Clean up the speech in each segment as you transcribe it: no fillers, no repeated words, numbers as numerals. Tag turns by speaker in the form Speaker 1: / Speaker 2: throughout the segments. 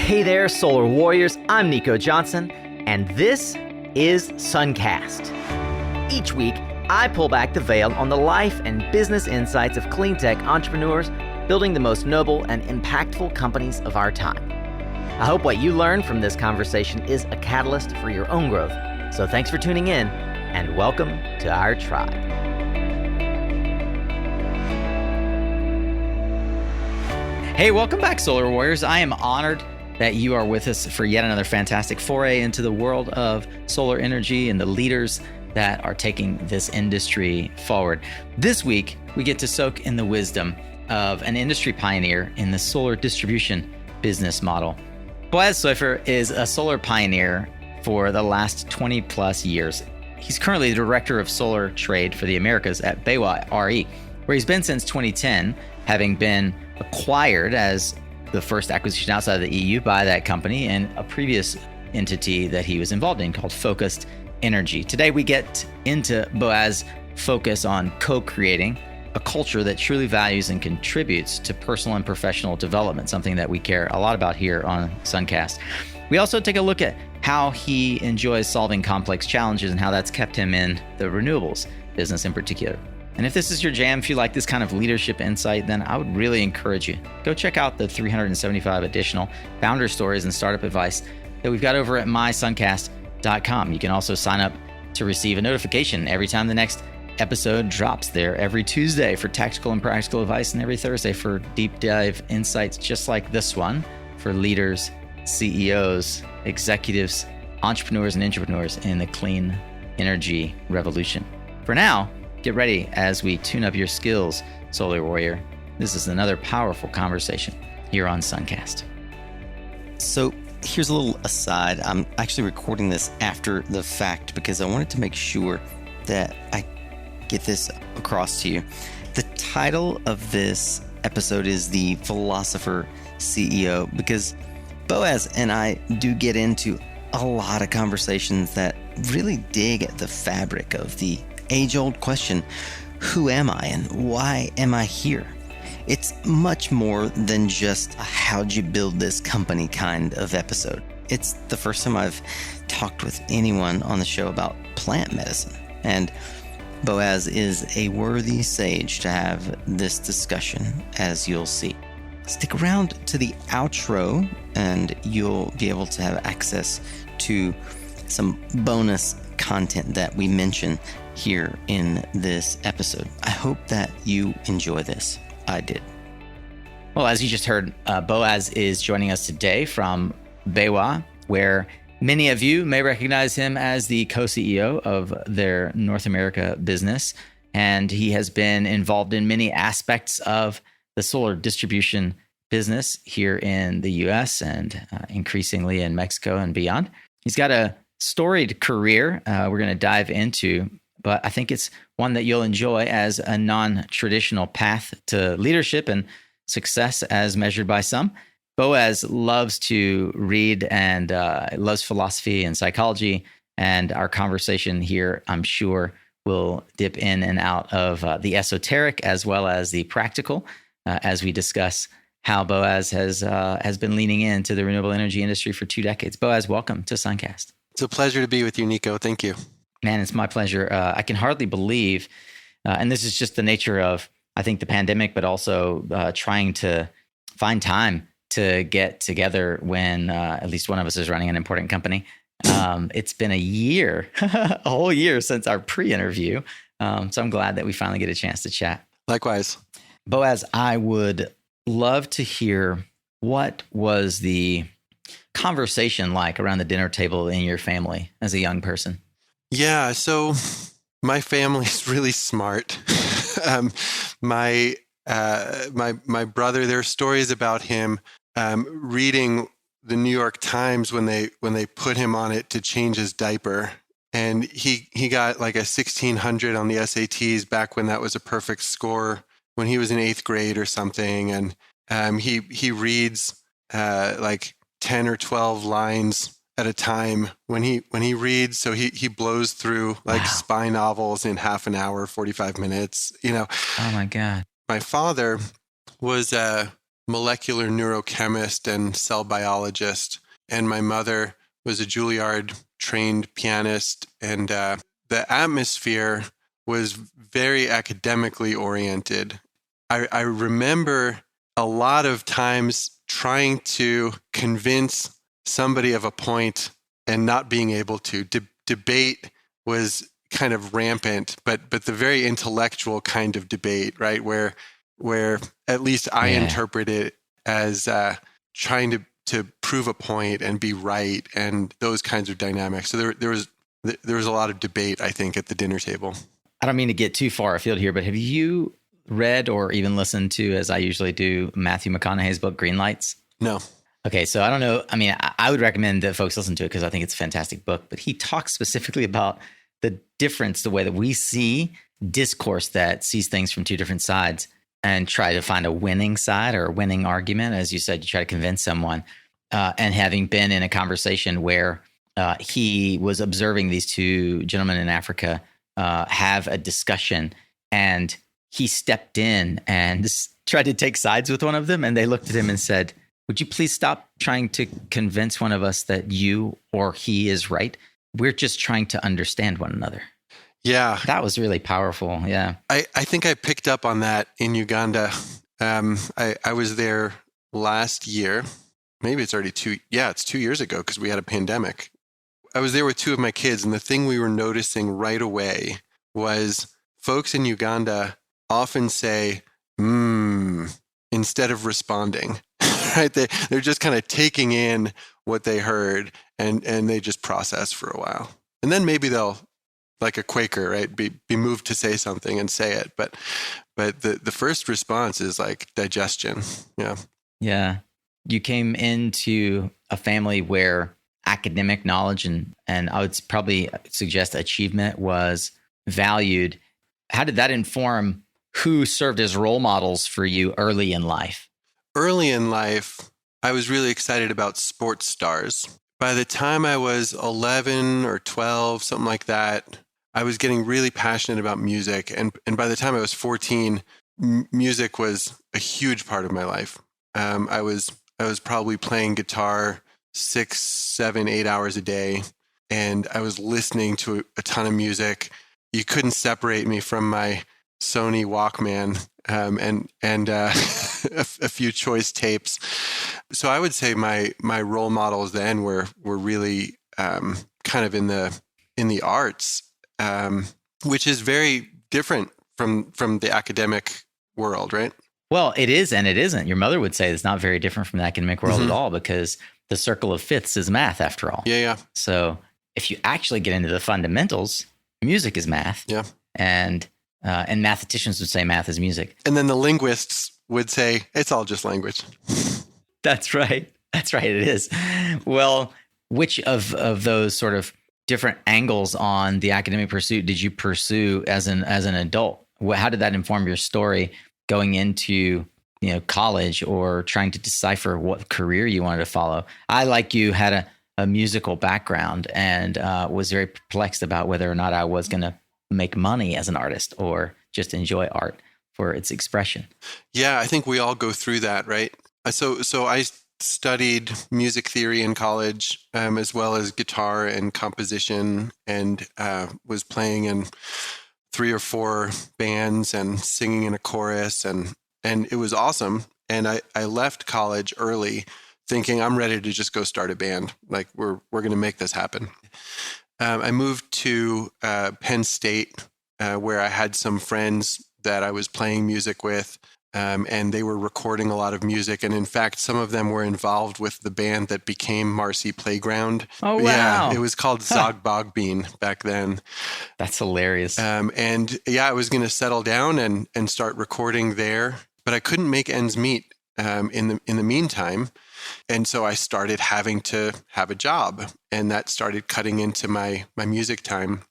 Speaker 1: Hey there, Solar Warriors. I'm Nico Johnson, and this is SunCast. Each week, I pull back the veil on the life and business insights of clean tech entrepreneurs building the most noble and impactful companies of our time. I hope what you learn from this conversation is a catalyst for your own growth. So thanks for tuning in, and welcome to our tribe. Hey, welcome back, Solar Warriors. I am honored that you are with us for yet another fantastic foray into the world of solar energy and the leaders that are taking this industry forward. This week, we get to soak in the wisdom of an industry pioneer in the solar distribution business model. Boaz Soifer is a solar pioneer for the last 20 plus years. He's currently the director of solar trade for the Americas at BayWa's, where he's been since 2010, having been acquired as the first acquisition outside of the EU by that company and a previous entity that he was involved in called Focused Energy. Today, we get into Boaz's focus on co-creating a culture that truly values and contributes to personal and professional development, something that we care a lot about here on SunCast. We also take a look at how he enjoys solving complex challenges and how that's kept him in the renewables business in particular. And if this is your jam, if you like this kind of leadership insight, then I would really encourage you, go check out the 375 additional founder stories and startup advice that we've got over at mysuncast.com. You can also sign up to receive a notification every time the next episode drops there, every Tuesday for tactical and practical advice, and every Thursday for deep dive insights just like this one for leaders, CEOs, executives, entrepreneurs, and intrapreneurs in the clean energy revolution. For now, get ready as we tune up your skills, Solar Warrior. This is another powerful conversation here on SunCast.
Speaker 2: So here's a little aside. I'm actually recording this after the fact because I wanted to make sure that I get this across to you. The title of this episode is the Philosopher CEO because Boaz and I do get into a lot of conversations that really dig at the fabric of the age-old question, who am I and why am I here? It's much more than just a how'd you build this company kind of episode. It's the first time I've talked with anyone on the show about plant medicine, and Boaz is a worthy sage to have this discussion, as you'll see. Stick around to the outro and you'll be able to have access to some bonus content that we mention here in this episode. I hope that you enjoy this. I did.
Speaker 1: Well, as you just heard, Boaz is joining us today from BayWa's, where many of you may recognize him as the co-CEO of their North America business. And he has been involved in many aspects of the solar distribution business here in the US and increasingly in Mexico and beyond. He's got a storied career we're going to dive into, but I think it's one that you'll enjoy as a non-traditional path to leadership and success as measured by some. Boaz loves to read and loves philosophy and psychology, and our conversation here, I'm sure, will dip in and out of the esoteric as well as the practical as we discuss how Boaz has been leaning into the renewable energy industry for 2 decades. Boaz, welcome to SunCast.
Speaker 3: It's a pleasure to be with you, Nico. Thank you.
Speaker 1: Man, it's my pleasure. I can hardly believe, and this is just the nature of, I think, the pandemic, but also trying to find time to get together when at least one of us is running an important company. It's been a year, a whole year since our pre-interview. So I'm glad that we finally get a chance to chat.
Speaker 3: Likewise.
Speaker 1: Boaz, I would love to hear what was the conversation like around the dinner table in your family as a young person?
Speaker 3: Yeah, so my family's really smart. My brother, there are stories about him reading the New York Times when they put him on it to change his diaper. And he got like a 1600 on the SATs back when that was a perfect score when he was in 8th grade or something. And he reads like 10 or 12 lines at a time when he reads. So he blows through like spy novels in half an hour, 45 minutes, you know.
Speaker 1: Oh my God.
Speaker 3: My father was molecular neurochemist and cell biologist. And my mother was a Juilliard trained pianist. And the atmosphere was very academically oriented. I remember a lot of times trying to convince somebody of a point and not being able to. Debate was kind of rampant, but the very intellectual kind of debate, right? Where at least I interpret it as trying to prove a point and be right, and those kinds of dynamics. So there was a lot of debate, I think, at the dinner table.
Speaker 1: I don't mean to get too far afield here, but have you read or even listened to, as I usually do, Matthew McConaughey's book, Green Lights?
Speaker 3: No.
Speaker 1: Okay, so I don't know. I mean, I would recommend that folks listen to it because I think it's a fantastic book. But he talks specifically about the difference, the way that we see discourse that sees things from two different sides and try to find a winning side or a winning argument. As you said, you try to convince someone. And having been in a conversation where he was observing these two gentlemen in Africa have a discussion, and he stepped in and tried to take sides with one of them. And they looked at him and said, "Would you please stop trying to convince one of us that you or he is right? We're just trying to understand one another."
Speaker 3: Yeah.
Speaker 1: That was really powerful. Yeah.
Speaker 3: I think I picked up on that in Uganda. I was there last year. Maybe it's already it's 2 years ago because we had a pandemic. I was there with two of my kids, and the thing we were noticing right away was folks in Uganda often say, instead of responding, right? They're just kind of taking in what they heard, and they just process for a while. And then maybe they'll, like a Quaker, right, be moved to say something and say it. But the first response is like digestion. Yeah.
Speaker 1: Yeah. You came into a family where academic knowledge and I would probably suggest achievement was valued. How did that inform who served as role models for you early in life?
Speaker 3: Early in life, I was really excited about sports stars. By the time I was 11 or 12, something like that, I was getting really passionate about music. And by the time I was 14, music was a huge part of my life. I was probably playing guitar 6, 7, 8 hours a day, and I was listening to a ton of music. You couldn't separate me from my Sony Walkman and a few choice tapes. So I would say my role models then were really kind of in the arts, which is very different from the academic world, right?
Speaker 1: Well, it is and it isn't. Your mother would say it's not very different from the academic world at all, because the circle of fifths is math after all.
Speaker 3: Yeah.
Speaker 1: So if you actually get into the fundamentals, music is math.
Speaker 3: Yeah.
Speaker 1: And mathematicians would say math is music.
Speaker 3: And then the linguists would say it's all just language.
Speaker 1: That's right. That's right. It is. Well, which of those sort of different angles on the academic pursuit did you pursue as an adult? How did that inform your story going into college or trying to decipher what career you wanted to follow? I, like you, had a musical background and was very perplexed about whether or not I was going to make money as an artist or just enjoy art for its expression.
Speaker 3: Yeah, I think we all go through that, right? So I studied music theory in college, as well as guitar and composition, and was playing in 3 or 4 bands and singing in a chorus, and it was awesome. And I left college early thinking I'm ready to just go start a band. Like we're going to make this happen. I moved to Penn State, where I had some friends that I was playing music with, and they were recording a lot of music. And in fact, some of them were involved with the band that became Marcy Playground.
Speaker 1: Oh, wow.
Speaker 3: Yeah, it was called Zog Bogbean back then.
Speaker 1: That's hilarious.
Speaker 3: And yeah, I was going to settle down and start recording there, but I couldn't make ends meet in the meantime. And so I started having to have a job, and that started cutting into my music time.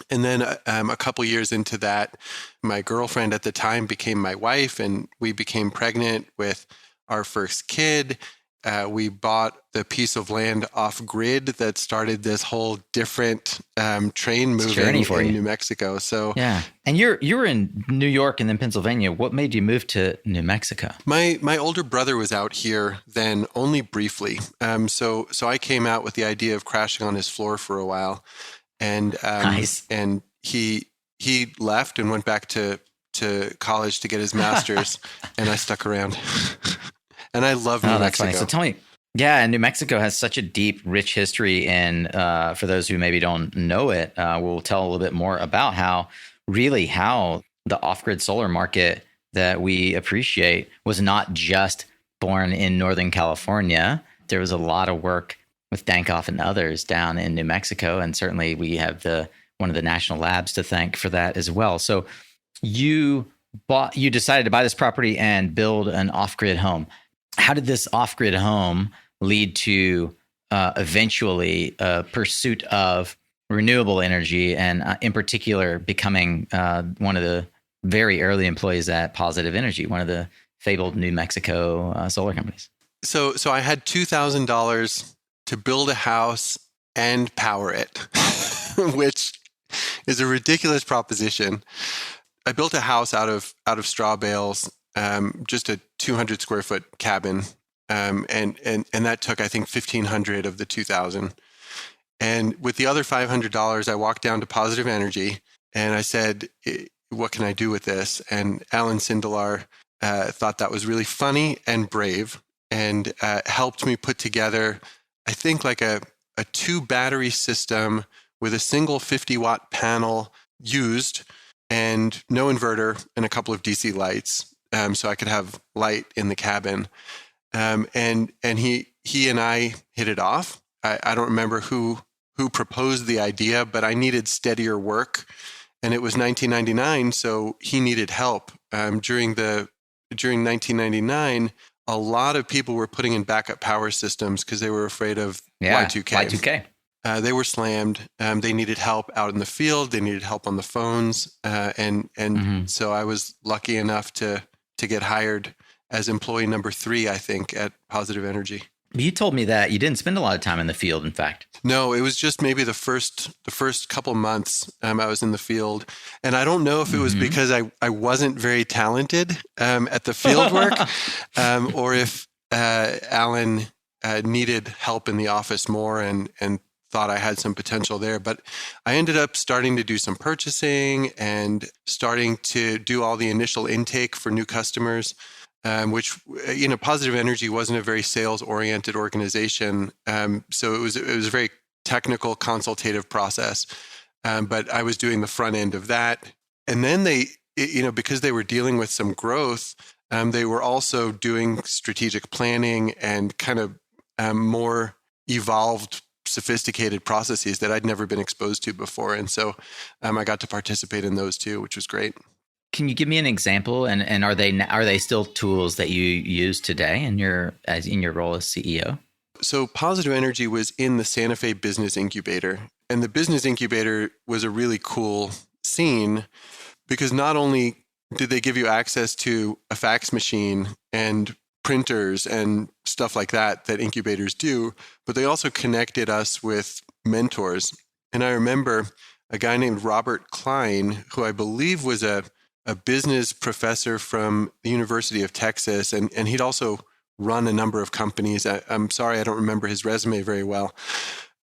Speaker 3: And then a couple years into that, my girlfriend at the time became my wife, and we became pregnant with our first kid. we bought the piece of land off grid that started this whole different train moving in New Mexico. So
Speaker 1: yeah, and you were in New York and then Pennsylvania. What made you move to New Mexico?
Speaker 3: My older brother was out here then only briefly. So I came out with the idea of crashing on his floor for a while, and
Speaker 1: nice.
Speaker 3: And he left and went back to college to get his master's, and I stuck around. And I love New Mexico.
Speaker 1: That's funny. So tell me, yeah, New Mexico has such a deep, rich history. And for those who maybe don't know it, we'll tell a little bit more about how the off-grid solar market that we appreciate was not just born in Northern California. There was a lot of work with Dankoff and others down in New Mexico. And certainly we have one of the national labs to thank for that as well. So you decided to buy this property and build an off-grid home. How did this off-grid home lead to eventually a pursuit of renewable energy, and in particular becoming one of the very early employees at Positive Energy, one of the fabled New Mexico solar companies?
Speaker 3: So I had $2,000 to build a house and power it, which is a ridiculous proposition. I built a house out of straw bales, just a 200 square foot cabin, and that took, I think, $1,500 of the $2,000. And with the other $500, I walked down to Positive Energy and I said, "What can I do with this?" And Alan Sindelar thought that was really funny and brave, and helped me put together, I think, like a 2 battery system with a single 50-watt panel used, and no inverter, and a couple of DC lights, so I could have light in the cabin. And he and I hit it off. I don't remember who proposed the idea, but I needed steadier work, and it was 1999, so he needed help. During 1999, a lot of people were putting in backup power systems because they were afraid of Y2K. They were slammed. They needed help out in the field. They needed help on the phones. So I was lucky enough to get hired as employee number 3, I think, at Positive Energy.
Speaker 1: You told me that you didn't spend a lot of time in the field, in fact.
Speaker 3: No, it was just maybe the first couple months I was in the field. And I don't know if it was because I wasn't very talented at the field work, or if Alan needed help in the office more and thought I had some potential there. But I ended up starting to do some purchasing and starting to do all the initial intake for new customers, which, Positive Energy wasn't a very sales-oriented organization. So it was a very technical, consultative process. But I was doing the front end of that. And then they, because they were dealing with some growth, they were also doing strategic planning and kind of more evolved, sophisticated processes that I'd never been exposed to before. And so I got to participate in those too, which was great.
Speaker 1: Can you give me an example? And are they still tools that you use today in your role as CEO?
Speaker 3: So Positive Energy was in the Santa Fe Business Incubator, and the Business Incubator was a really cool scene because not only did they give you access to a fax machine and printers and stuff like that incubators do, but they also connected us with mentors. And I remember a guy named Robert Klein, who I believe was a business professor from the University of Texas, and he'd also run a number of companies. I'm sorry, I don't remember his resume very well.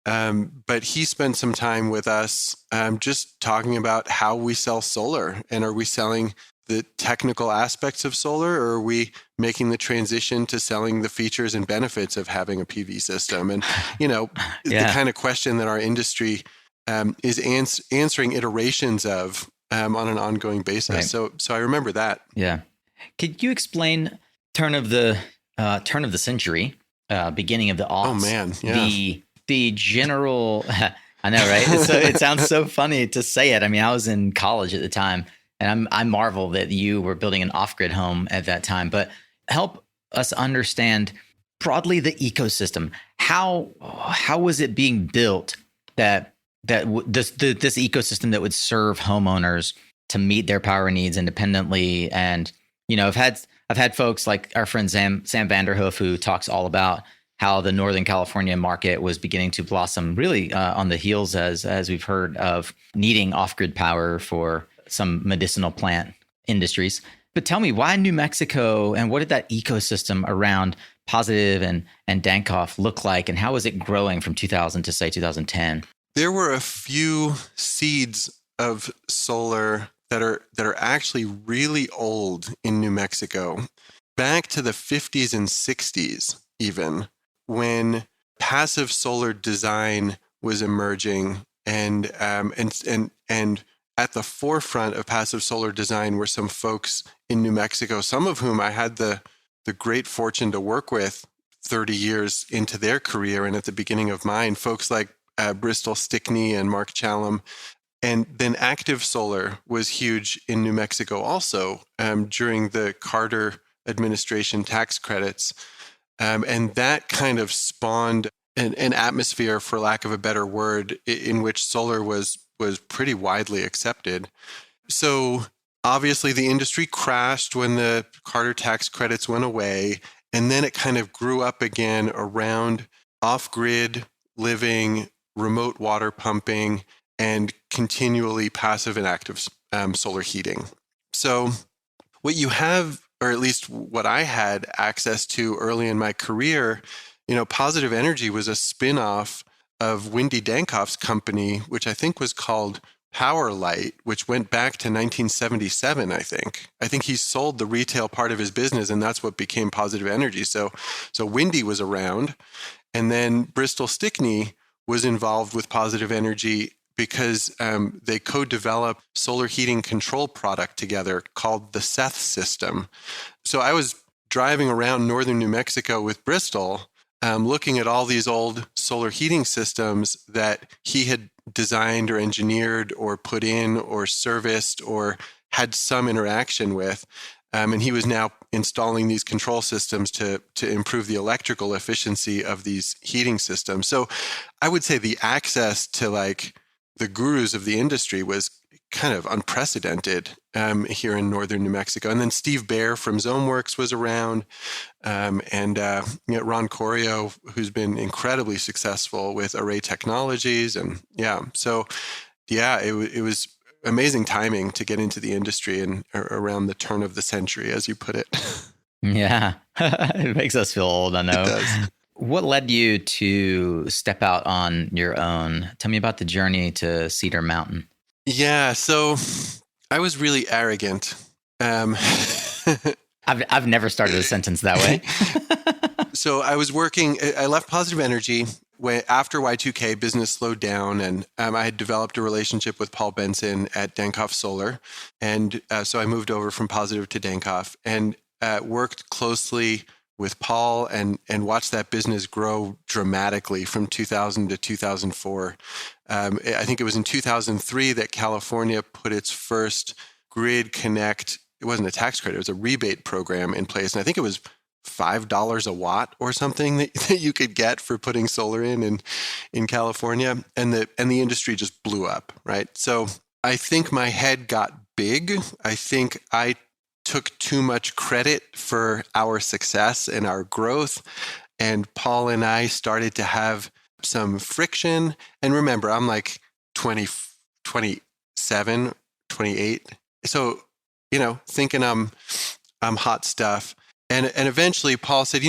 Speaker 3: But he spent some time with us just talking about how we sell solar, and are we selling the technical aspects of solar, or are we making the transition to selling the features and benefits of having a PV system? And, the kind of question that our industry is answering iterations of on an ongoing basis. Right. So I remember that. Yeah.
Speaker 1: Could you explain turn of the century, beginning of the aughts?
Speaker 3: Oh man, yeah.
Speaker 1: The general, I know, right? It sounds so funny to say it. I mean, I was in college at the time, and I marvel that you were building an off-grid home at that time. But help us understand broadly the ecosystem. How was it being built that this ecosystem that would serve homeowners to meet their power needs independently? And I've had I've had folks like our friend Sam Vanderhoof, who talks all about how the Northern California market was beginning to blossom really on the heels, as we've heard, of needing off-grid power for some medicinal plant industries. But tell me, why New Mexico, and what did that ecosystem around Positive and Dankoff look like, and how was it growing from 2000 to say 2010?
Speaker 3: There were a few seeds of solar that are actually really old in New Mexico, back to the 50s and 60s even, when passive solar design was emerging, and at the forefront of passive solar design were some folks in New Mexico, some of whom I had the great fortune to work with 30 years into their career and at the beginning of mine, folks like Bristol Stickney and Mark Challam. And then active solar was huge in New Mexico also during the Carter administration tax credits. And that kind of spawned an atmosphere, for lack of a better word, in which solar was pretty widely accepted. So obviously the industry crashed when the Carter tax credits went away, and then it kind of grew up again around off-grid living, remote water pumping, and continually passive and active solar heating. So what you have, or at least what I had access to early in my career, Positive Energy was a spin-off of Wendy Dankoff's company, which I think was called Power Light, which went back to 1977, I think. I think he sold the retail part of his business, and that's what became Positive Energy. So Wendy was around, and then Bristol Stickney was involved with Positive Energy because they co-developed solar heating control product together called the Seth system. So I was driving around northern New Mexico with Bristol, looking at all these old solar heating systems that he had designed or engineered or put in or serviced or had some interaction with. And he was now installing these control systems to improve the electrical efficiency of these heating systems. So I would say the access to like the gurus of the industry was kind of unprecedented here in northern New Mexico. And then Steve Baer from ZoneWorks was around, and Ron Corio, who's been incredibly successful with Array Technologies. And it was amazing timing to get into the industry and around the turn of the century, as you put it.
Speaker 1: Yeah, it makes us feel old, I know.
Speaker 3: It does.
Speaker 1: What led you to step out on your own? Tell me about the journey to Cedar Mountain.
Speaker 3: Yeah, so I was really arrogant.
Speaker 1: I've never started a sentence that way.
Speaker 3: So I was working, I left Positive Energy after Y2K, business slowed down, and I had developed a relationship with Paul Benson at Dankoff Solar. And so I moved over from Positive to Dankoff and worked closely with Paul and watched that business grow dramatically from 2000 to 2004. I think it was in 2003 that California put its first Grid Connect. It wasn't a tax credit, it was a rebate program in place. And I think it was $5 a watt or something that you could get for putting solar in California. And the industry just blew up, right? So I think my head got big. I think I took too much credit for our success and our growth. And Paul and I started to have some friction. And remember, I'm like 27, 28. So, thinking I'm hot stuff. And eventually Paul said,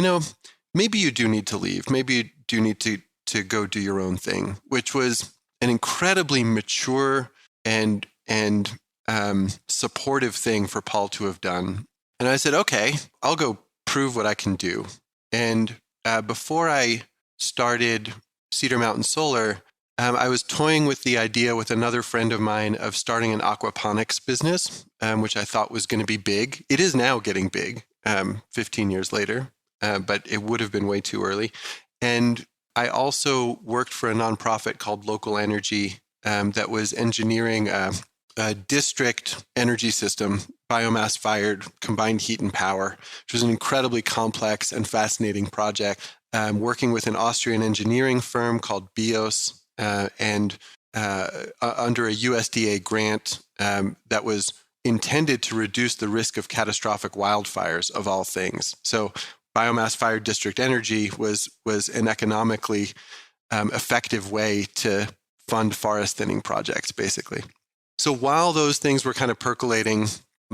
Speaker 3: maybe you do need to leave. Maybe you do need to go do your own thing, which was an incredibly mature and supportive thing for Paul to have done. And I said, okay, I'll go prove what I can do. And before I started Cedar Mountain Solar, I was toying with the idea with another friend of mine of starting an aquaponics business, which I thought was going to be big. It is now getting big, 15 years later, but it would have been way too early. And I also worked for a nonprofit called Local Energy that was engineering a district energy system, biomass-fired combined heat and power, which was an incredibly complex and fascinating project, working with an Austrian engineering firm called BayWa's, and under a USDA grant that was intended to reduce the risk of catastrophic wildfires of all things. So biomass-fired district energy was an economically effective way to fund forest thinning projects, basically. So while those things were kind of percolating,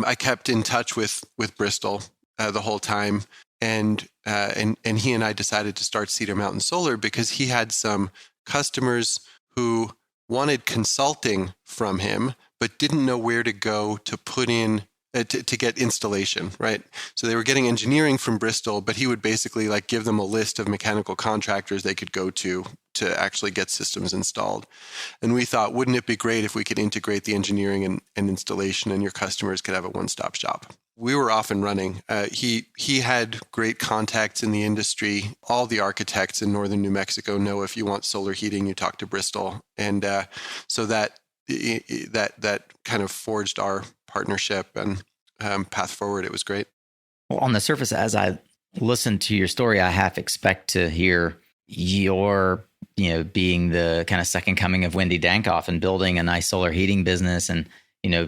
Speaker 3: I kept in touch with Bristol the whole time, and he and I decided to start Cedar Mountain Solar because he had some customers who wanted consulting from him, but didn't know where to go to put in to get installation, right? So they were getting engineering from Bristol, but he would basically like give them a list of mechanical contractors they could go to actually get systems installed. And we thought, wouldn't it be great if we could integrate the engineering and installation, and your customers could have a one-stop shop? We were off and running. He had great contacts in the industry. All the architects in northern New Mexico know if you want solar heating, you talk to Bristol. And so that kind of forged our partnership and path forward. It was great.
Speaker 1: Well, on the surface, as I listen to your story, I half expect to hear your, being the kind of second coming of Wendy Dankoff and building a nice solar heating business, and,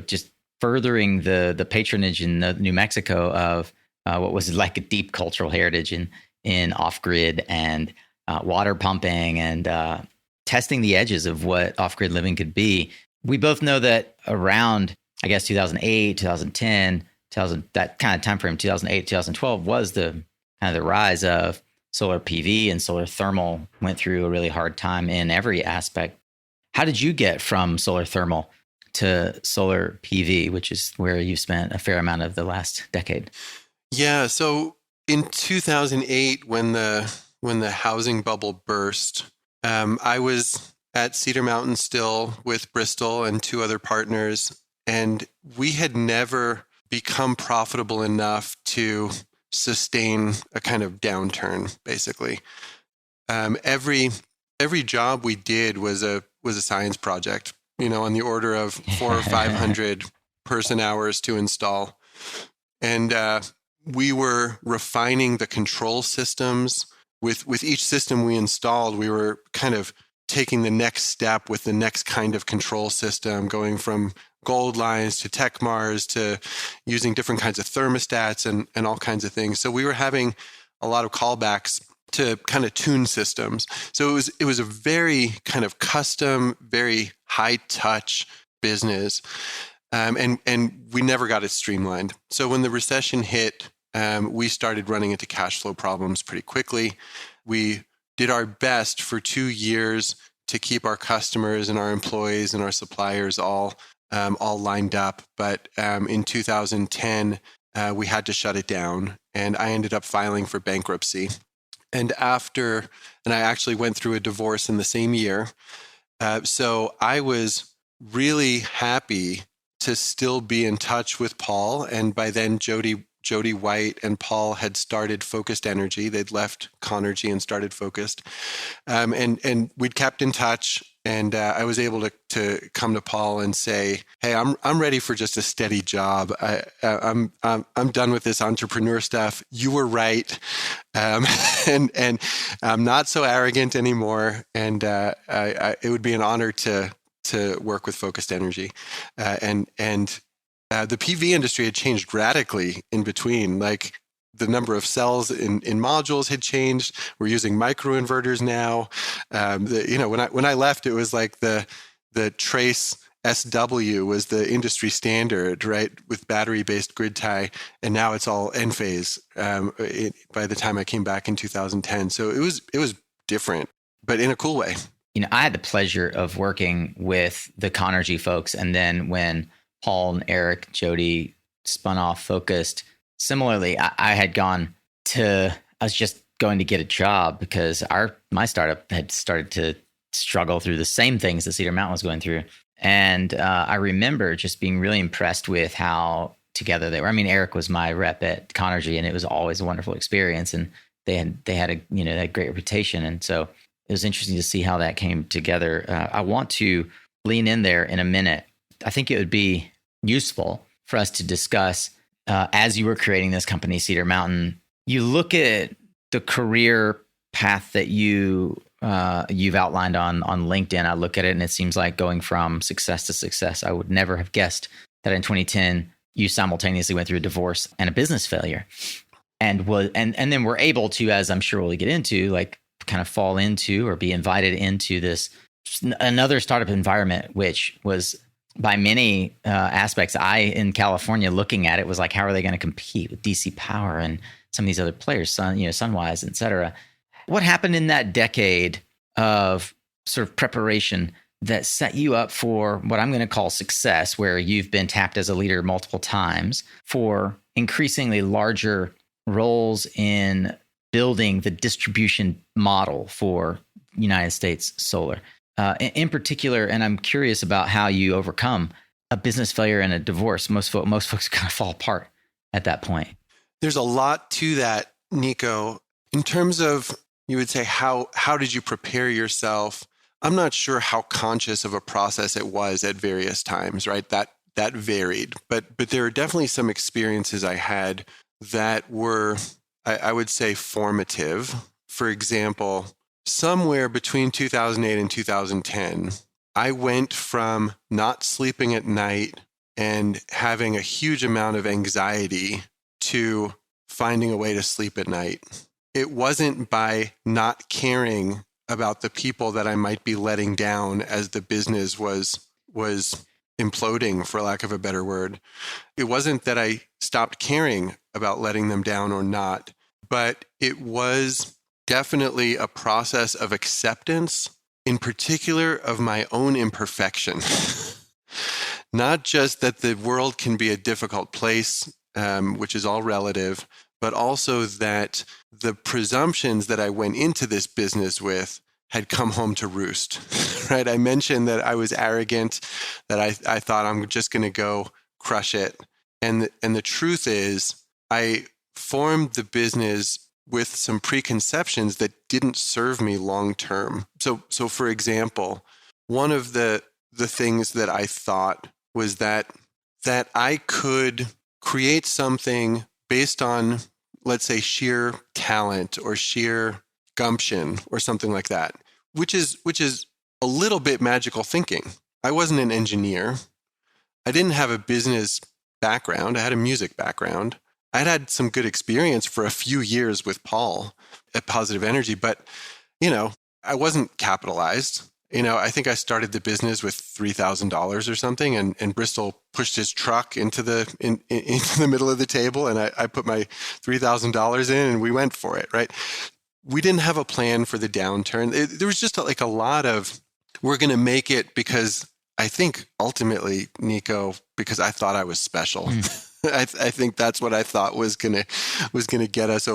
Speaker 1: just furthering the patronage in New Mexico of what was like a deep cultural heritage in off-grid and water pumping and testing the edges of what off-grid living could be. We both know that around, I guess, 2008, 2010, that kind of time frame, 2008, 2012 was the kind of the rise of solar PV, and solar thermal went through a really hard time in every aspect. How did you get from solar thermal to solar PV, which is where you've spent a fair amount of the last decade?
Speaker 3: Yeah, so in 2008, when the housing bubble burst, I was at Cedar Mountain still with Bristol and two other partners, and we had never become profitable enough to sustain a kind of downturn, basically. Every job we did was a science project, on the order of 400 or 500 person hours to install. And we were refining the control systems. With each system we installed, we were kind of taking the next step with the next kind of control system, going from gold lines to TechMars to using different kinds of thermostats and all kinds of things. So we were having a lot of callbacks to kind of tune systems. So it was a very kind of custom, very high touch business. And we never got it streamlined. So when the recession hit, we started running into cash flow problems pretty quickly. We did our best for 2 years to keep our customers and our employees and our suppliers all lined up. But in 2010, we had to shut it down, and I ended up filing for bankruptcy. And I actually went through a divorce in the same year. So I was really happy to still be in touch with Paul. And by then, Jody White and Paul had started Focused Energy. They'd left Conergy and started Focused. And we'd kept in touch. And I was able to come to Paul and say, "Hey, I'm ready for just a steady job. I'm done with this entrepreneur stuff. You were right, and I'm not so arrogant anymore. And it would be an honor to work with Focused Energy." And the PV industry had changed radically in between. Like, the number of cells in modules had changed. We're using microinverters now. When I left, it was like the Trace SW was the industry standard, right, with battery-based grid tie, and now it's all Enphase. By the time I came back in 2010, so it was different, but in a cool way.
Speaker 1: I had the pleasure of working with the Conergy folks, and then when Paul and Eric, Jody spun off Focused. Similarly, I was just going to get a job because my startup had started to struggle through the same things that Cedar Mountain was going through. And I remember just being really impressed with how together they were. I mean, Eric was my rep at Conergy, and it was always a wonderful experience. And they had a great reputation. And so it was interesting to see how that came together. I want to lean in there in a minute. I think it would be useful for us to discuss, as you were creating this company, Cedar Mountain, you look at the career path that you've outlined on LinkedIn. I look at it and it seems like going from success to success. I would never have guessed that in 2010 you simultaneously went through a divorce and a business failure, and then were able to, as I'm sure we'll get into, like kind of fall into or be invited into this another startup environment, which was by many aspects, in California looking at it was like, how are they going to compete with DC Power and some of these other players, Sunwise, et cetera. What happened in that decade of sort of preparation that set you up for what I'm going to call success, where you've been tapped as a leader multiple times for increasingly larger roles in building the distribution model for United States solar? In particular, and I'm curious about how you overcome a business failure and a divorce. Most folks kind of fall apart at that point.
Speaker 3: There's a lot to that, Nico. In terms of, you would say, how did you prepare yourself? I'm not sure how conscious of a process it was at various times, right? That varied. But there are definitely some experiences I had that were, I would say, formative. For example, somewhere between 2008 and 2010, I went from not sleeping at night and having a huge amount of anxiety to finding a way to sleep at night. It wasn't by not caring about the people that I might be letting down as the business was imploding, for lack of a better word. It wasn't that I stopped caring about letting them down or not, but it was definitely a process of acceptance, in particular of my own imperfection. Not just that the world can be a difficult place, which is all relative, but also that the presumptions that I went into this business with had come home to roost, right? I mentioned that I was arrogant, that I thought I'm just going to go crush it. And the truth is, I formed the business with some preconceptions that didn't serve me long term. So for example, one of the things that I thought was that I could create something based on, let's say, sheer talent or sheer gumption or something like that, which is a little bit magical thinking. I wasn't an engineer. I didn't have a business background. I had a music background. I'd had some good experience for a few years with Paul at Positive Energy, but, I wasn't capitalized. I think I started the business with $3,000 or something, and Bristol pushed his truck into the middle of the table, and I put my $3,000 in, and we went for it, right? We didn't have a plan for the downturn. There was just a lot of, we're going to make it because I think ultimately, Nico, because I thought I was special. I think that's what I thought was gonna get us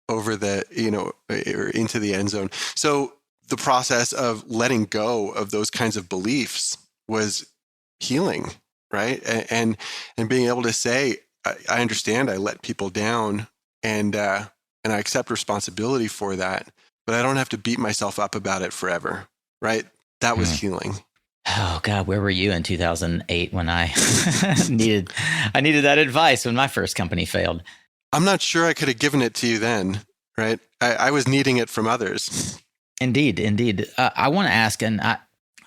Speaker 3: over the or into the end zone. So the process of letting go of those kinds of beliefs was healing, right? And being able to say, I understand I let people down, and I accept responsibility for that, but I don't have to beat myself up about it forever, right? That was healing.
Speaker 1: Oh God, where were you in 2008 when I needed that advice when my first company failed?
Speaker 3: I'm not sure I could have given it to you then, right? I was needing it from others.
Speaker 1: Indeed. I want to ask, and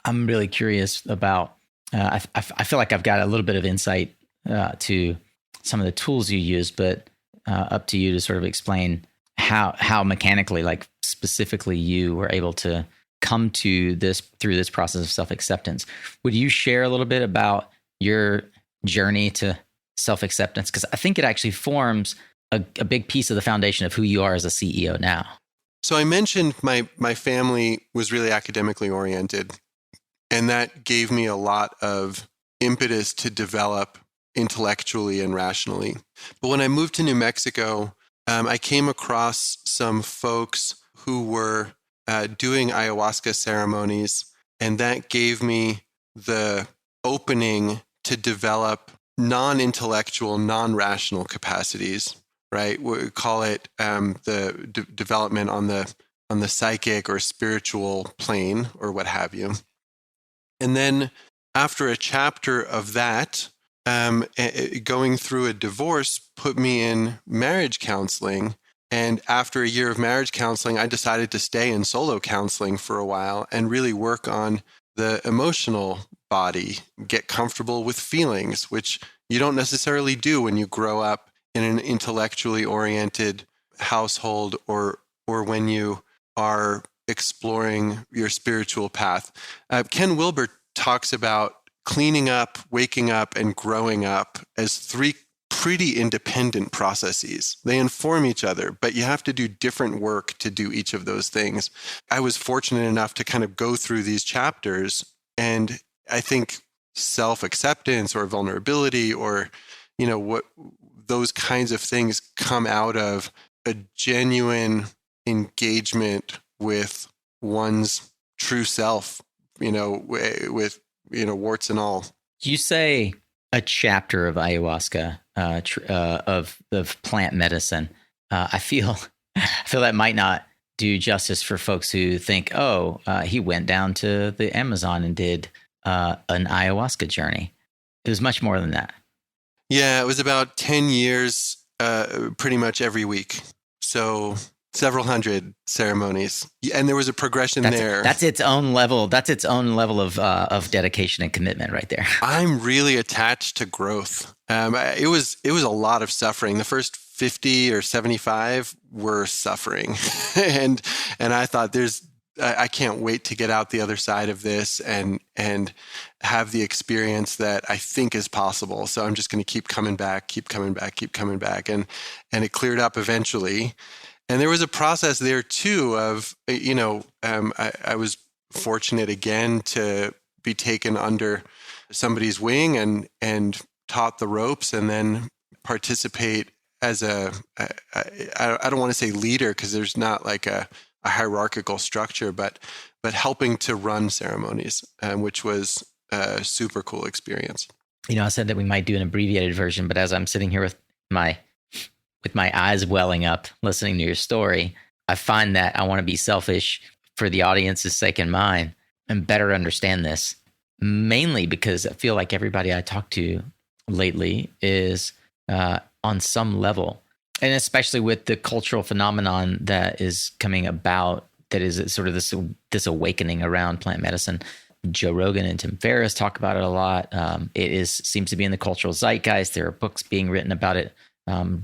Speaker 1: I'm really curious about. I feel like I've got a little bit of insight to some of the tools you use, but up to you to sort of explain how mechanically, like specifically, you were able to come to this through this process of self-acceptance. Would you share a little bit about your journey to self-acceptance? Because I think it actually forms a big piece of the foundation of who you are as a CEO now.
Speaker 3: So I mentioned my family was really academically oriented, and that gave me a lot of impetus to develop intellectually and rationally. But when I moved to New Mexico, I came across some folks who were doing ayahuasca ceremonies, and that gave me the opening to develop non-intellectual, non-rational capacities, right? We call it the development on the psychic or spiritual plane or what have you. And then after a chapter of that, going through a divorce put me in marriage counseling. And after a year of marriage counseling, I decided to stay in solo counseling for a while and really work on the emotional body, get comfortable with feelings, which you don't necessarily do when you grow up in an intellectually oriented household or when you are exploring your spiritual path. Ken Wilber talks about cleaning up, waking up, and growing up as three pretty independent processes. They inform each other, but you have to do different work to do each of those things. I was fortunate enough to kind of go through these chapters, and I think self-acceptance or vulnerability or, what those kinds of things come out of a genuine engagement with one's true self, with warts and all.
Speaker 1: You say a chapter of ayahuasca, of plant medicine. I feel that might not do justice for folks who think, he went down to the Amazon and did an ayahuasca journey. It was much more than that.
Speaker 3: Yeah, it was about 10 years, pretty much every week. So several hundred ceremonies, and there was a progression there.
Speaker 1: That's its own level. That's its own level of dedication and commitment, right there.
Speaker 3: I'm really attached to growth. It was a lot of suffering. The first 50 or 75 were suffering, and I thought I can't wait to get out the other side of this and have the experience that I think is possible. So I'm just going to keep coming back, and it cleared up eventually. And there was a process there too of, I was fortunate again to be taken under somebody's wing and taught the ropes, and then participate as I don't want to say leader, because there's not like a hierarchical structure, but helping to run ceremonies, which was a super cool experience.
Speaker 1: I said that we might do an abbreviated version, but as I'm sitting here with my eyes welling up, listening to your story, I find that I want to be selfish for the audience's sake and mine and better understand this, mainly because I feel like everybody I talk to lately is on some level, and especially with the cultural phenomenon that is coming about, that is sort of this awakening around plant medicine. Joe Rogan and Tim Ferriss talk about it a lot. It seems to be in the cultural zeitgeist. There are books being written about it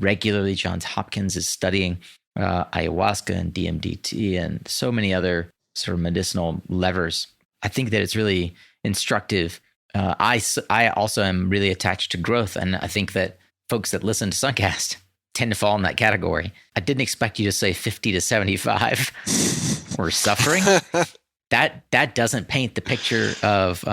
Speaker 1: regularly. Johns Hopkins is studying ayahuasca and DMDT and so many other sort of medicinal levers. I think that it's really instructive. I also am really attached to growth, and I think that folks that listen to SunCast tend to fall in that category. I didn't expect you to say 50 to 75 were suffering. That doesn't paint the picture of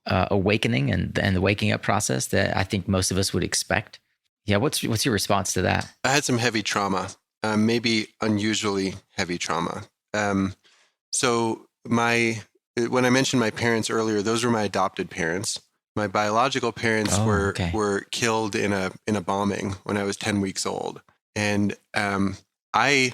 Speaker 1: awakening and the waking up process that I think most of us would expect. Yeah, what's your response to that?
Speaker 3: I had some heavy trauma, maybe unusually heavy trauma. So when I mentioned my parents earlier, those were my adopted parents. My biological parents were killed in a bombing when I was 10 weeks old, and I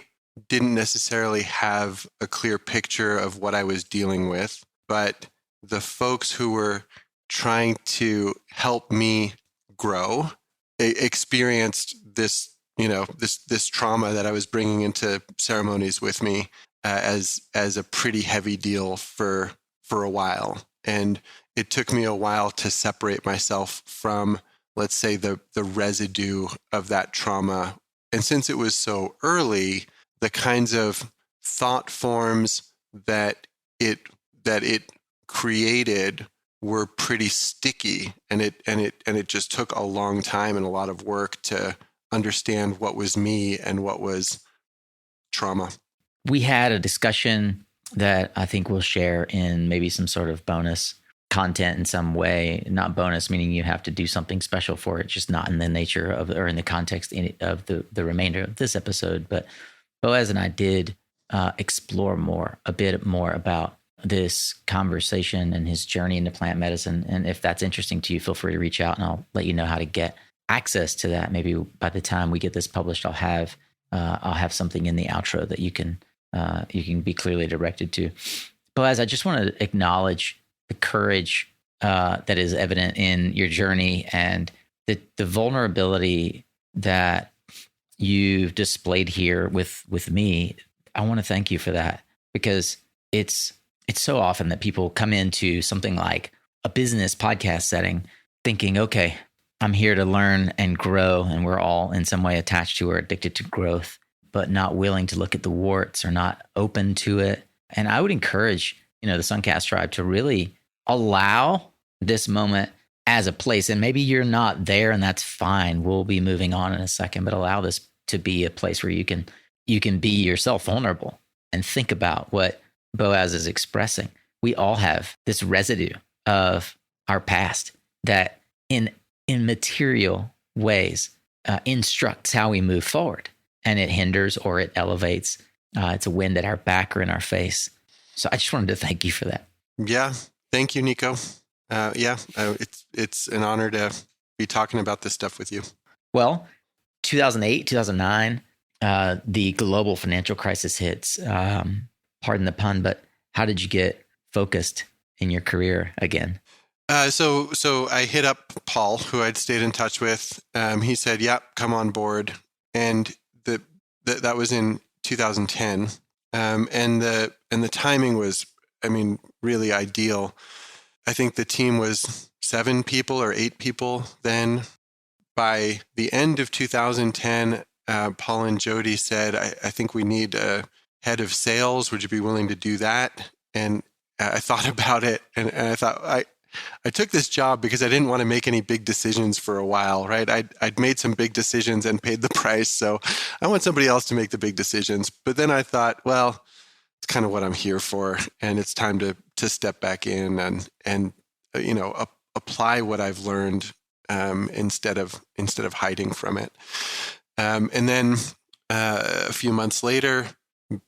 Speaker 3: didn't necessarily have a clear picture of what I was dealing with, but the folks who were trying to help me grow experienced this, this trauma that I was bringing into ceremonies with me as a pretty heavy deal for a while. And it took me a while to separate myself from, let's say, the residue of that trauma. And since it was so early, the kinds of thought forms that it created were pretty sticky, and it just took a long time and a lot of work to understand what was me and what was trauma.
Speaker 1: We had a discussion that I think we'll share in maybe some sort of bonus content in some way. Not bonus meaning you have to do something special for it, just not in the nature of or in the context of the remainder of this episode. But Boaz and I did explore a bit more about this conversation and his journey into plant medicine. And if that's interesting to you, feel free to reach out, and I'll let you know how to get access to that. Maybe by the time we get this published, I'll have something in the outro that you can be clearly directed to. Boaz, I just want to acknowledge the courage that is evident in your journey and the vulnerability that you've displayed here with me. I want to thank you for that, because it's so often that people come into something like a business podcast setting, thinking, okay, I'm here to learn and grow, and we're all in some way attached to or addicted to growth, but not willing to look at the warts or not open to it. And I would encourage, the SunCast tribe to really allow this moment as a place. And maybe you're not there, and that's fine. We'll be moving on in a second, but allow this to be a place where you can be yourself vulnerable and think about what Boaz is expressing. We all have this residue of our past that in material ways instructs how we move forward, and it hinders or it elevates. It's a wind at our back or in our face. So I just wanted to thank you for that.
Speaker 3: Yeah. Thank you, Nico. It's an honor to be talking about this stuff with you.
Speaker 1: Well, 2008, 2009, the global financial crisis hits. Pardon the pun, but how did you get focused in your career again?
Speaker 3: So I hit up Paul, who I'd stayed in touch with. He said, "Yep, come on board," and that was in 2010. And the timing was, really ideal. I think the team was 7 people or 8 people then. By the end of 2010, Paul and Jody said, I think we need a head of sales. Would you be willing to do that? And I thought about it, and I thought, I took this job because I didn't want to make any big decisions for a while, right? I'd made some big decisions and paid the price, so I want somebody else to make the big decisions. But then I thought, well, it's kind of what I'm here for, and it's time to step back in and apply what I've learned instead of hiding from it. And then a few months later,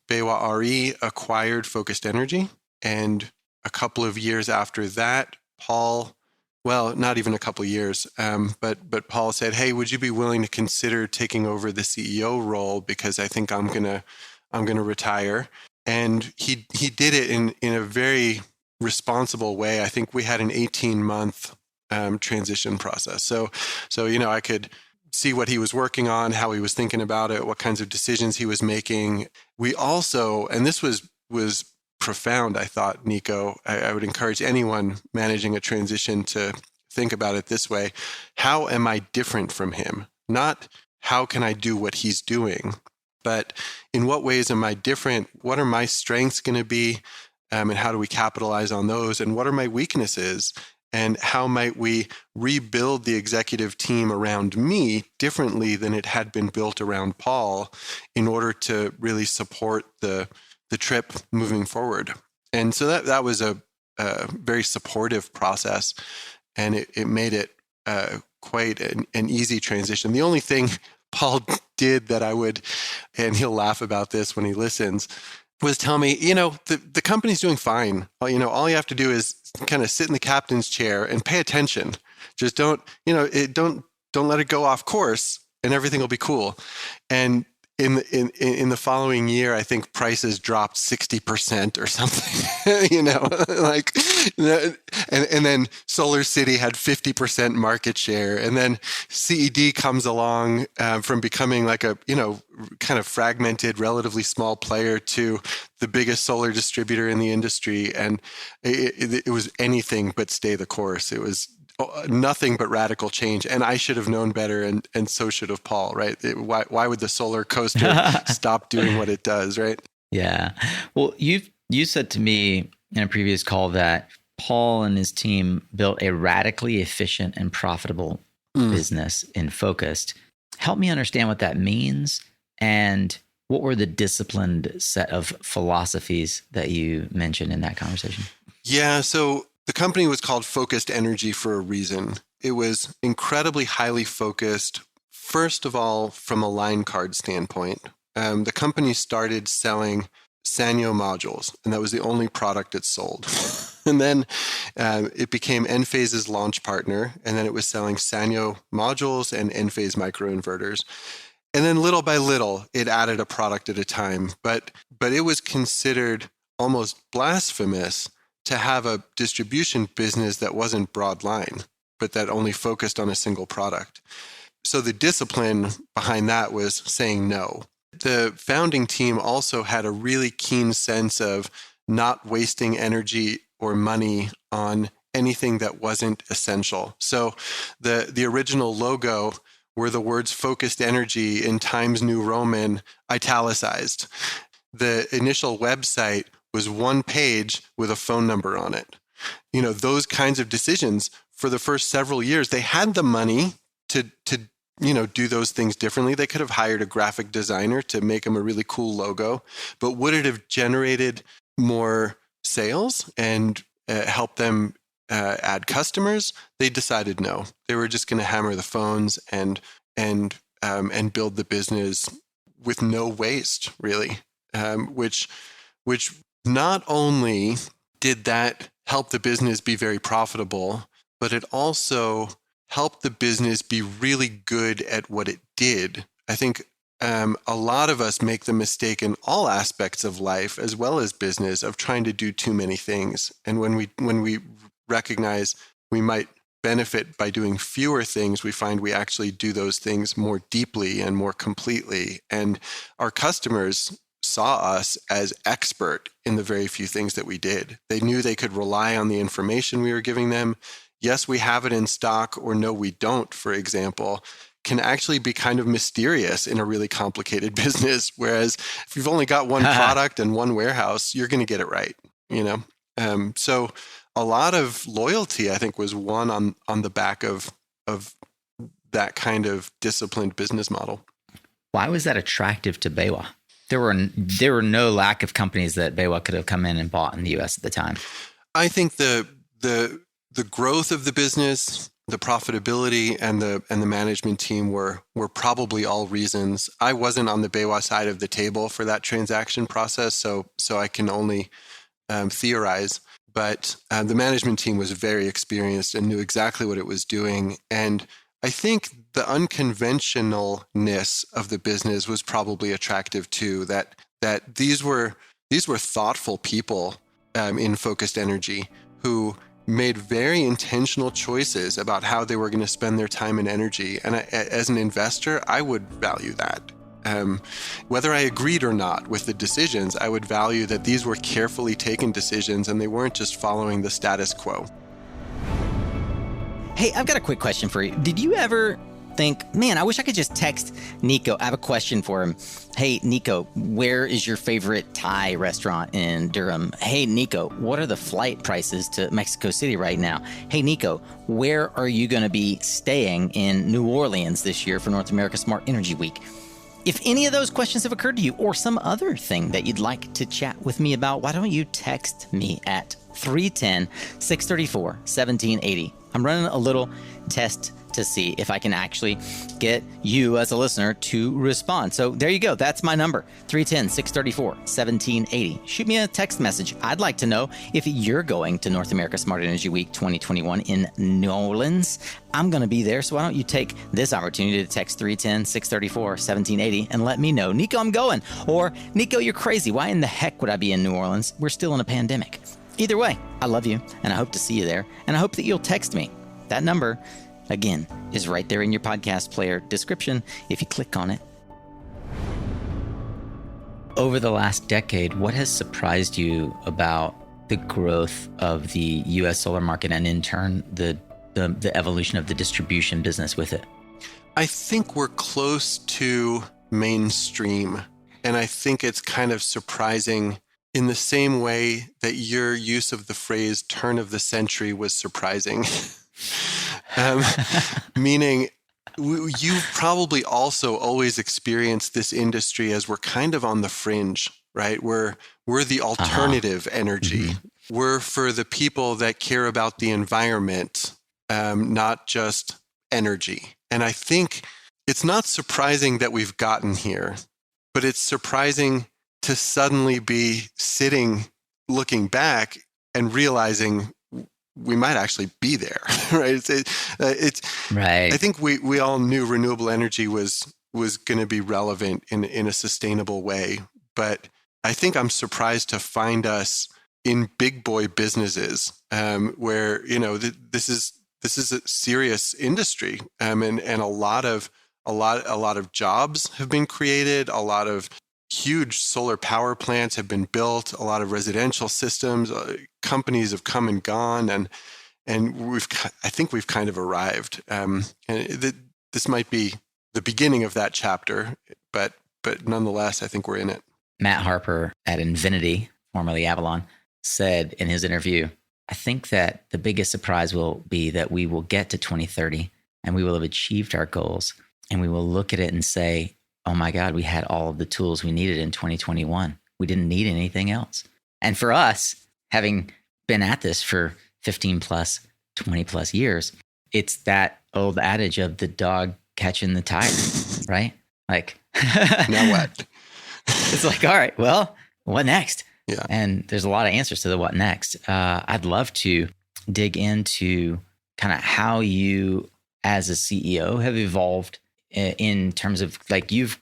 Speaker 3: BayWa's acquired Focused Energy, and a couple of years after that, Paul, well, not even a couple of years, but Paul said, "Hey, would you be willing to consider taking over the CEO role, because I think I'm gonna retire." And he did it in a very responsible way. I think we had an 18-month transition process. So I could see what he was working on, how he was thinking about it, what kinds of decisions he was making. We also, and this was profound, I thought, Nico, I would encourage anyone managing a transition to think about it this way. How am I different from him? Not how can I do what he's doing, but in what ways am I different? What are my strengths going to be? And how do we capitalize on those? And what are my weaknesses? And how might we rebuild the executive team around me differently than it had been built around Paul in order to really support the trip moving forward? And so that was a very supportive process, and it made it quite an easy transition. The only thing Paul did that I would, and he'll laugh about this when he listens, was tell me, the company's doing fine. All you have to do is kind of sit in the captain's chair and pay attention. Just don't let it go off course, and everything will be cool. And in the following year, I think prices dropped 60% or something, and then Solar City had 50% market share. And then CED comes along from becoming like a, kind of fragmented, relatively small player to the biggest solar distributor in the industry. And it was anything but stay the course. It was nothing but radical change, and I should have known better, and so should have Paul, right? Why would the solar coaster stop doing what it does, right?
Speaker 1: Yeah. Well, you said to me in a previous call that Paul and his team built a radically efficient and profitable business in Focused. Help me understand what that means, and what were the disciplined set of philosophies that you mentioned in that conversation? Yeah,
Speaker 3: so the company was called Focused Energy for a reason. It was incredibly highly focused, first of all, from a line card standpoint. The company started selling Sanyo modules, and that was the only product it sold. And then it became Enphase's launch partner, and then it was selling Sanyo modules and Enphase microinverters. And then little by little, it added a product at a time. But it was considered almost blasphemous to have a distribution business that wasn't broad line, but that only focused on a single product. So the discipline behind that was saying no. The founding team also had a really keen sense of not wasting energy or money on anything that wasn't essential. So the original logo were the words focused energy in Times New Roman italicized. The initial website was one page with a phone number on it. Those kinds of decisions for the first several years, they had the money to do those things differently. They could have hired a graphic designer to make them a really cool logo, but would it have generated more sales and helped them add customers? They decided no. They were just going to hammer the phones and build the business with no waste, really. Which not only did that help the business be very profitable, but it also helped the business be really good at what it did. I think a lot of us make the mistake in all aspects of life, as well as business, of trying to do too many things. And when we recognize we might benefit by doing fewer things, we find we actually do those things more deeply and more completely. And our customers saw us as expert in the very few things that we did. They knew they could rely on the information we were giving them. Yes, we have it in stock, or no, we don't, for example, can actually be kind of mysterious in a really complicated business. Whereas if you've only got one product and one warehouse, you're going to get it right, So a lot of loyalty, I think, was won on the back of that kind of disciplined business model.
Speaker 1: Why was that attractive to BayWa? There were no lack of companies that BayWa could have come in and bought in the U.S. at the time.
Speaker 3: I think the growth of the business, the profitability, and the management team were probably all reasons. I wasn't on the BayWa side of the table for that transaction process, so I can only theorize. But the management team was very experienced and knew exactly what it was doing. And I think the unconventionalness of the business was probably attractive too. That these were thoughtful people in focused energy who made very intentional choices about how they were going to spend their time and energy. And as an investor, I would value that. Whether I agreed or not with the decisions, I would value that these were carefully taken decisions and they weren't just following the status quo.
Speaker 2: Hey, I've got a quick question for you. Did you ever think, man, I wish I could just text Nico? I have a question for him. Hey, Nico, where is your favorite Thai restaurant in Durham? Hey, Nico, what are the flight prices to Mexico City right now? Hey, Nico, where are you going to be staying in New Orleans this year for North America Smart Energy Week? If any of those questions have occurred to you, or some other thing that you'd like to chat with me about, why don't you text me at 310-634-1780. I'm running a little test to see if I can actually get you as a listener to respond. So there you go. That's my number, 310-634-1780. Shoot me a text message. I'd like to know if you're going to North America Smart Energy Week 2021 in New Orleans. I'm going to be there. So why don't you take this opportunity to text 310-634-1780 and let me know, Nico, I'm going. Or, Nico, you're crazy. Why in the heck would I be in New Orleans? We're still in a pandemic. Either way, I love you, and I hope to see you there, and I hope that you'll text me. That number, again, is right there in your podcast player description if you click on it. Over the last decade, what has surprised you about the growth of the U.S. solar market and, in turn, the evolution of the distribution business with it?
Speaker 3: I think we're close to mainstream, and I think it's kind of surprising in the same way that your use of the phrase turn of the century was surprising. Meaning you've probably also always experienced this industry as we're kind of on the fringe, right? We're the alternative energy. Mm-hmm. We're for the people that care about the environment, not just energy. And I think it's not surprising that we've gotten here, but it's surprising to suddenly be sitting, looking back and realizing we might actually be there, right? It's
Speaker 1: right.
Speaker 3: I think we all knew renewable energy was going to be relevant in a sustainable way, but I think I'm surprised to find us in big boy businesses where this is a serious industry, and a lot of jobs have been created, a lot of huge solar power plants have been built, a lot of residential systems, companies have come and gone, and I think we've kind of arrived. This might be the beginning of that chapter, but nonetheless, I think we're in it.
Speaker 1: Matt Harper at Infinity, formerly Avalon, said in his interview, I think that the biggest surprise will be that we will get to 2030 and we will have achieved our goals, and we will look at it and say, oh my God, we had all of the tools we needed in 2021. We didn't need anything else. And for us, having been at this for 15 plus, 20 plus years, it's that old adage of the dog catching the tiger, right? Like,
Speaker 3: now what?
Speaker 1: It's like, all right, well, what next?
Speaker 3: Yeah.
Speaker 1: And there's a lot of answers to the what next. I'd love to dig into kind of how you as a CEO have evolved in terms of like you've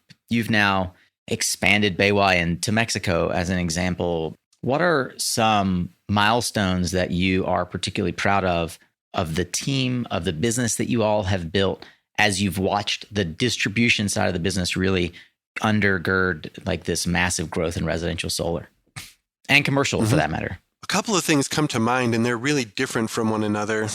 Speaker 1: now expanded BayWa into Mexico as an example. What are some milestones that you are particularly proud of the team, of the business that you all have built as you've watched the distribution side of the business really undergird like this massive growth in residential solar and commercial for that matter?
Speaker 3: A couple of things come to mind, and they're really different from one another.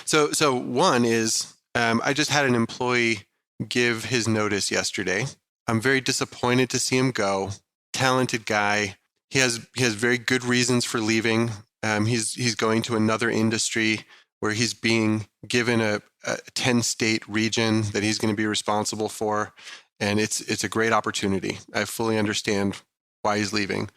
Speaker 3: So one is I just had an employee give his notice yesterday. I'm very disappointed to see him go. Talented guy. He has very good reasons for leaving. He's going to another industry where he's being given a 10-state region that he's going to be responsible for. And it's a great opportunity. I fully understand why he's leaving.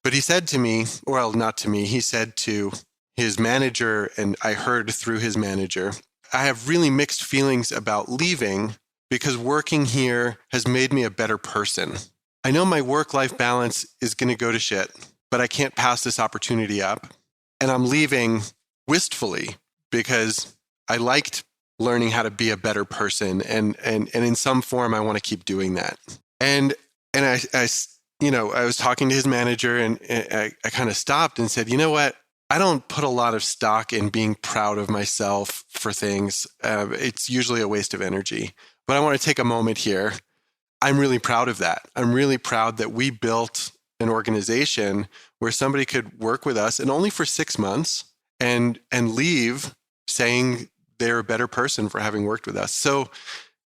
Speaker 3: But he said to me, well, not to me, he said to his manager, and I heard through his manager, I have really mixed feelings about leaving because working here has made me a better person. I know my work-life balance is going to go to shit, but I can't pass this opportunity up. And I'm leaving wistfully because I liked learning how to be a better person. And in some form, I want to keep doing that. And I was talking to his manager, and I kind of stopped and said, you know what? I don't put a lot of stock in being proud of myself for things. It's usually a waste of energy. But I want to take a moment here. I'm really proud of that. I'm really proud that we built an organization where somebody could work with us, and only for 6 months, and leave saying they're a better person for having worked with us. So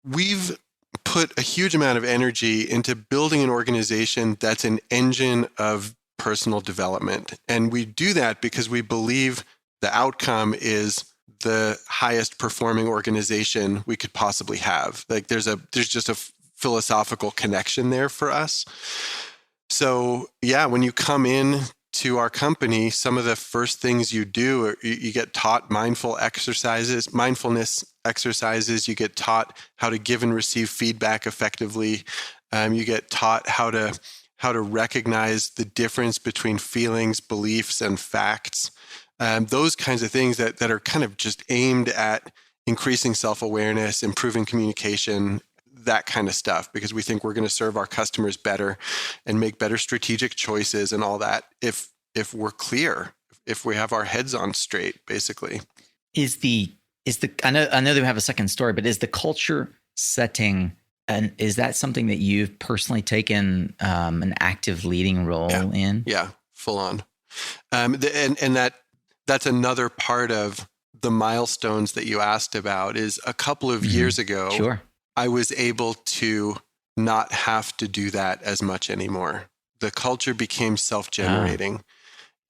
Speaker 3: we've put a huge amount of energy into building an organization that's an engine of personal development. And we do that because we believe the outcome is the highest performing organization we could possibly have. Like there's just a philosophical connection there for us. So yeah, when you come in to our company, some of the first things you do are you get taught mindfulness exercises. You get taught how to give and receive feedback effectively. You get taught how to recognize the difference between feelings, beliefs, and facts. Those kinds of things that are kind of just aimed at increasing self-awareness, improving communication, that kind of stuff, because we think we're going to serve our customers better and make better strategic choices and all that if we're clear, if we have our heads on straight, basically. I know that we have a second story, but is the culture setting, and is that something that you've personally taken an active leading role in? Yeah, full on. And that's another part of the milestones that you asked about. Is a couple of years ago,
Speaker 1: Sure.
Speaker 3: I was able to not have to do that as much anymore. The culture became self-generating.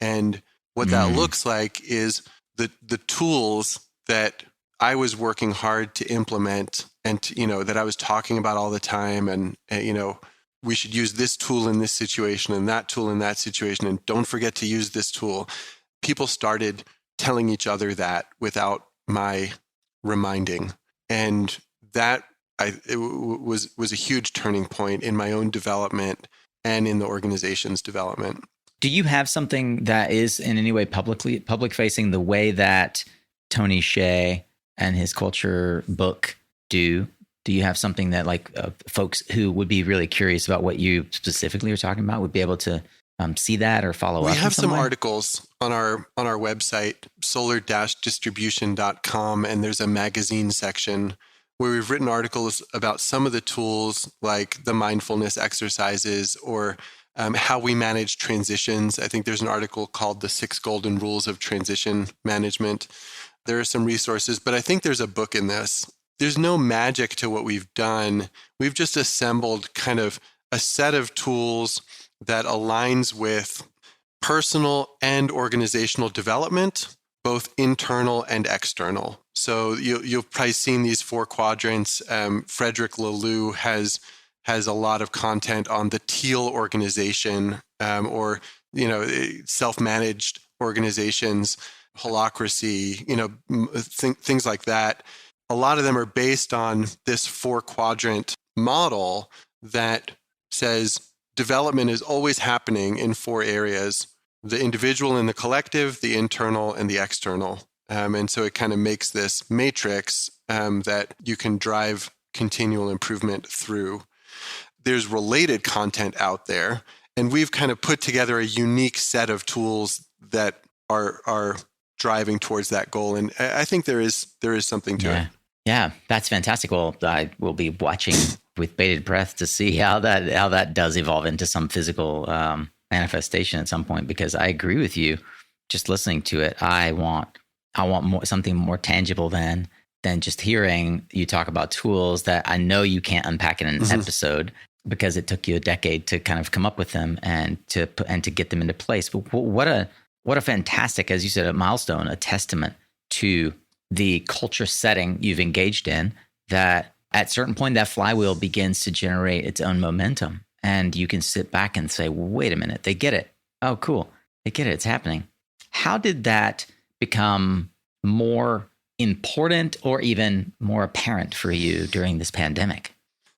Speaker 3: And what that looks like is the tools that I was working hard to implement and, that I was talking about all the time. And we should use this tool in this situation and that tool in that situation. And don't forget to use this tool. People started telling each other that without my reminding. And that it was a huge turning point in my own development and in the organization's development.
Speaker 1: Do you have something that is in any way public facing the way that Tony Hsieh and his culture book do? Do you have something that folks who would be really curious about what you specifically are talking about would be able to see that or follow up?
Speaker 3: We have some articles on our website, solar-distribution.com, and there's a magazine section where we've written articles about some of the tools like the mindfulness exercises or how we manage transitions. I think there's an article called The 6 Golden Rules of Transition Management. There are some resources, but I think there's a book in this. There's no magic to what we've done. We've just assembled kind of a set of tools that aligns with personal and organizational development, both internal and external. So you've probably seen these 4 quadrants. Frederick Laloux has a lot of content on the teal organization, or self-managed organizations, holacracy, things like that. A lot of them are based on this 4-quadrant model that says development is always happening in 4 areas: the individual and the collective, the internal and the external. And so it kind of makes this matrix that you can drive continual improvement through. There's related content out there, and we've kind of put together a unique set of tools that are driving towards that goal. And I think there is something to it.
Speaker 1: Yeah, that's fantastic. Well, I will be watching with bated breath to see how that does evolve into some physical manifestation at some point, because I agree with you. Just listening to it, I want more, something more tangible than just hearing you talk about tools that I know you can't unpack in an episode, because it took you a decade to kind of come up with them and to get them into place. But what a fantastic, as you said, a milestone, a testament to the culture setting you've engaged in, that at a certain point that flywheel begins to generate its own momentum, and you can sit back and say, wait a minute, they get it. Oh, cool. They get it. It's happening. How did that become more important or even more apparent for you during this pandemic?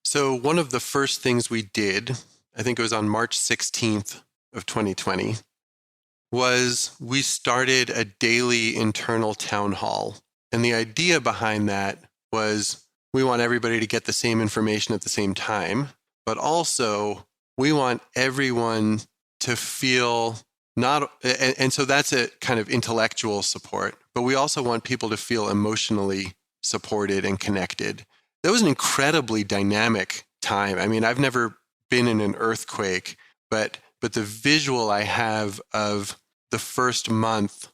Speaker 3: So one of the first things we did, I think it was on March 16th of 2020, was we started a daily internal town hall. And the idea behind that was we want everybody to get the same information at the same time, but also we want everyone to feel and so that's a kind of intellectual support, but we also want people to feel emotionally supported and connected. That was an incredibly dynamic time. I mean, I've never been in an earthquake, but the visual I have of the first month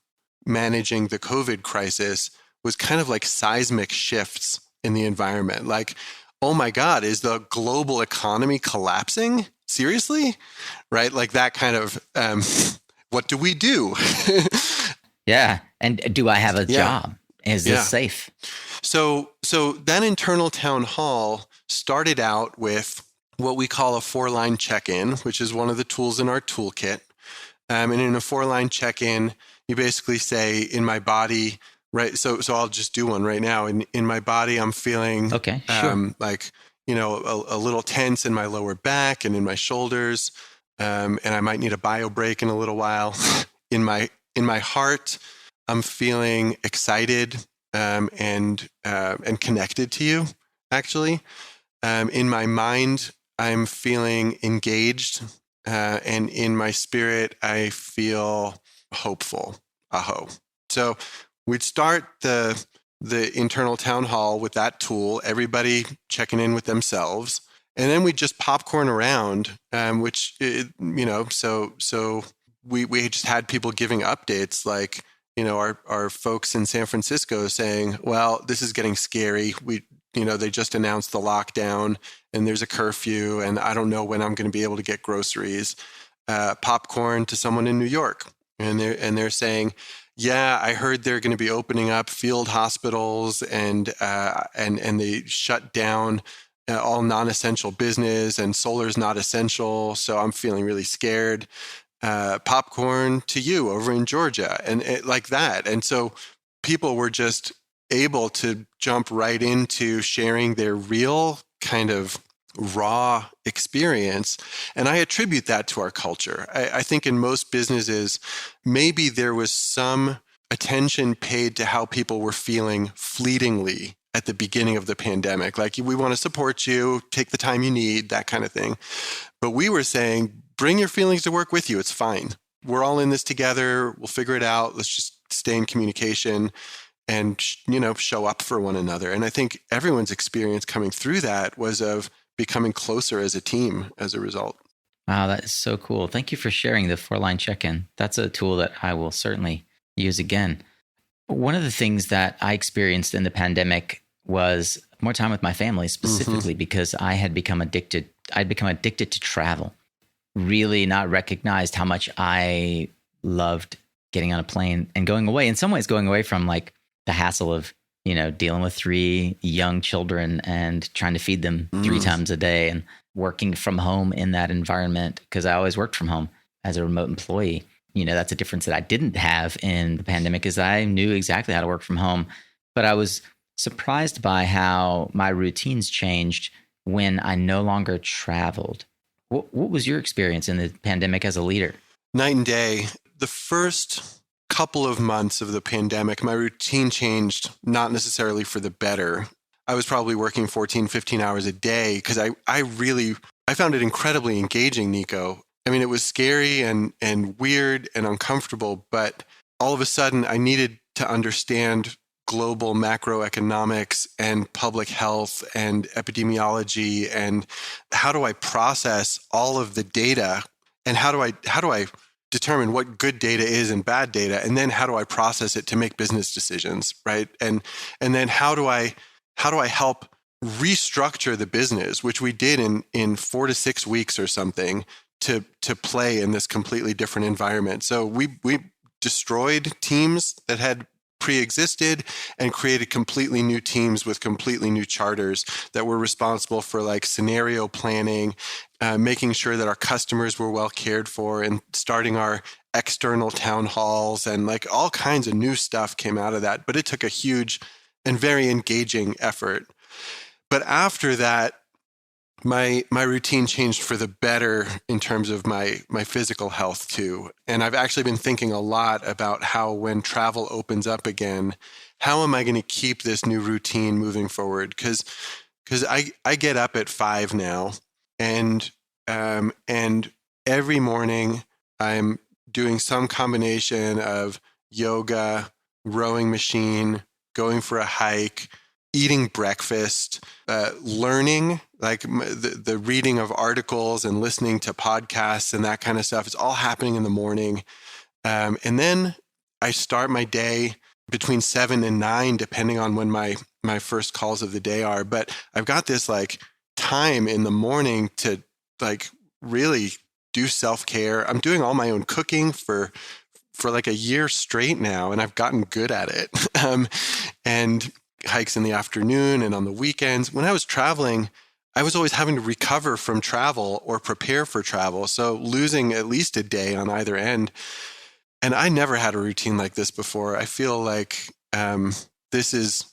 Speaker 3: managing the COVID crisis was kind of like seismic shifts in the environment. Like, oh my God, is the global economy collapsing? Seriously? Right? Like that kind of, what do we do?
Speaker 1: Yeah. And do I have a job? Is this safe?
Speaker 3: So that internal town hall started out with what we call a 4-line check-in, which is one of the tools in our toolkit. And in a 4-line check-in, you basically say, in my body, right? So I'll just do one right now. In my body, I'm feeling like, a little tense in my lower back and in my shoulders. And I might need a bio break in a little while. In my heart, I'm feeling excited and connected to you, actually. In my mind, I'm feeling engaged. And in my spirit, I feel hopeful. Aho. So we'd start the internal town hall with that tool, everybody checking in with themselves. And then we just popcorn around, so we just had people giving updates, like, our folks in San Francisco saying, well, this is getting scary. They just announced the lockdown and there's a curfew and I don't know when I'm going to be able to get groceries. Popcorn to someone in New York. And they're saying, yeah, I heard they're going to be opening up field hospitals and they shut down all non-essential business, and solar's not essential. So I'm feeling really scared. Popcorn to you over in Georgia, and like that. And so people were just able to jump right into sharing their real kind of raw experience. And I attribute that to our culture. I think in most businesses, maybe there was some attention paid to how people were feeling fleetingly at the beginning of the pandemic. Like, we want to support you, take the time you need, that kind of thing. But we were saying, bring your feelings to work with you. It's fine. We're all in this together. We'll figure it out. Let's just stay in communication and, show up for one another. And I think everyone's experience coming through that was of becoming closer as a team as a result.
Speaker 1: Wow, that is so cool. Thank you for sharing the 4-line check-in. That's a tool that I will certainly use again. One of the things that I experienced in the pandemic was more time with my family, specifically because I had become addicted. I'd become addicted to travel, really not recognized how much I loved getting on a plane and going away. In some ways, going away from like the hassle of, dealing with 3 young children and trying to feed them 3 times a day and working from home in that environment, because I always worked from home as a remote employee. That's a difference that I didn't have in the pandemic, is I knew exactly how to work from home. But I was surprised by how my routines changed when I no longer traveled. What was your experience in the pandemic as a leader?
Speaker 3: Night and day. The first couple of months of the pandemic, my routine changed, not necessarily for the better. I was probably working 14, 15 hours a day because I found it incredibly engaging, Nico. I mean, it was scary and weird and uncomfortable, but all of a sudden I needed to understand global macroeconomics and public health and epidemiology, and how do I process all of the data, and how do I determine what good data is and bad data, and then how do I process it to make business decisions, right? And then how do I help restructure the business, which we did in 4 to 6 weeks or something, to play in this completely different environment. So we destroyed teams that had pre-existed and created completely new teams with completely new charters that were responsible for like scenario planning, making sure that our customers were well cared for, and starting our external town halls, and like all kinds of new stuff came out of that. But it took a huge and very engaging effort. But after that, my routine changed for the better in terms of my physical health too. And I've actually been thinking a lot about how, when travel opens up again, how am I going to keep this new routine moving forward? Because I get up at 5 now, and every morning I'm doing some combination of yoga, rowing machine, going for a hike, eating breakfast, learning, like the reading of articles and listening to podcasts and that kind of stuff. It's all happening in the morning. And then I start my day between 7 and 9, depending on when my first calls of the day are. But I've got this like time in the morning to like really do self-care. I'm doing all my own cooking for like a year straight now, and I've gotten good at it. And hikes in the afternoon and on the weekends. When I was traveling, I was always having to recover from travel or prepare for travel. So losing at least a day on either end. And I never had a routine like this before. I feel like this is,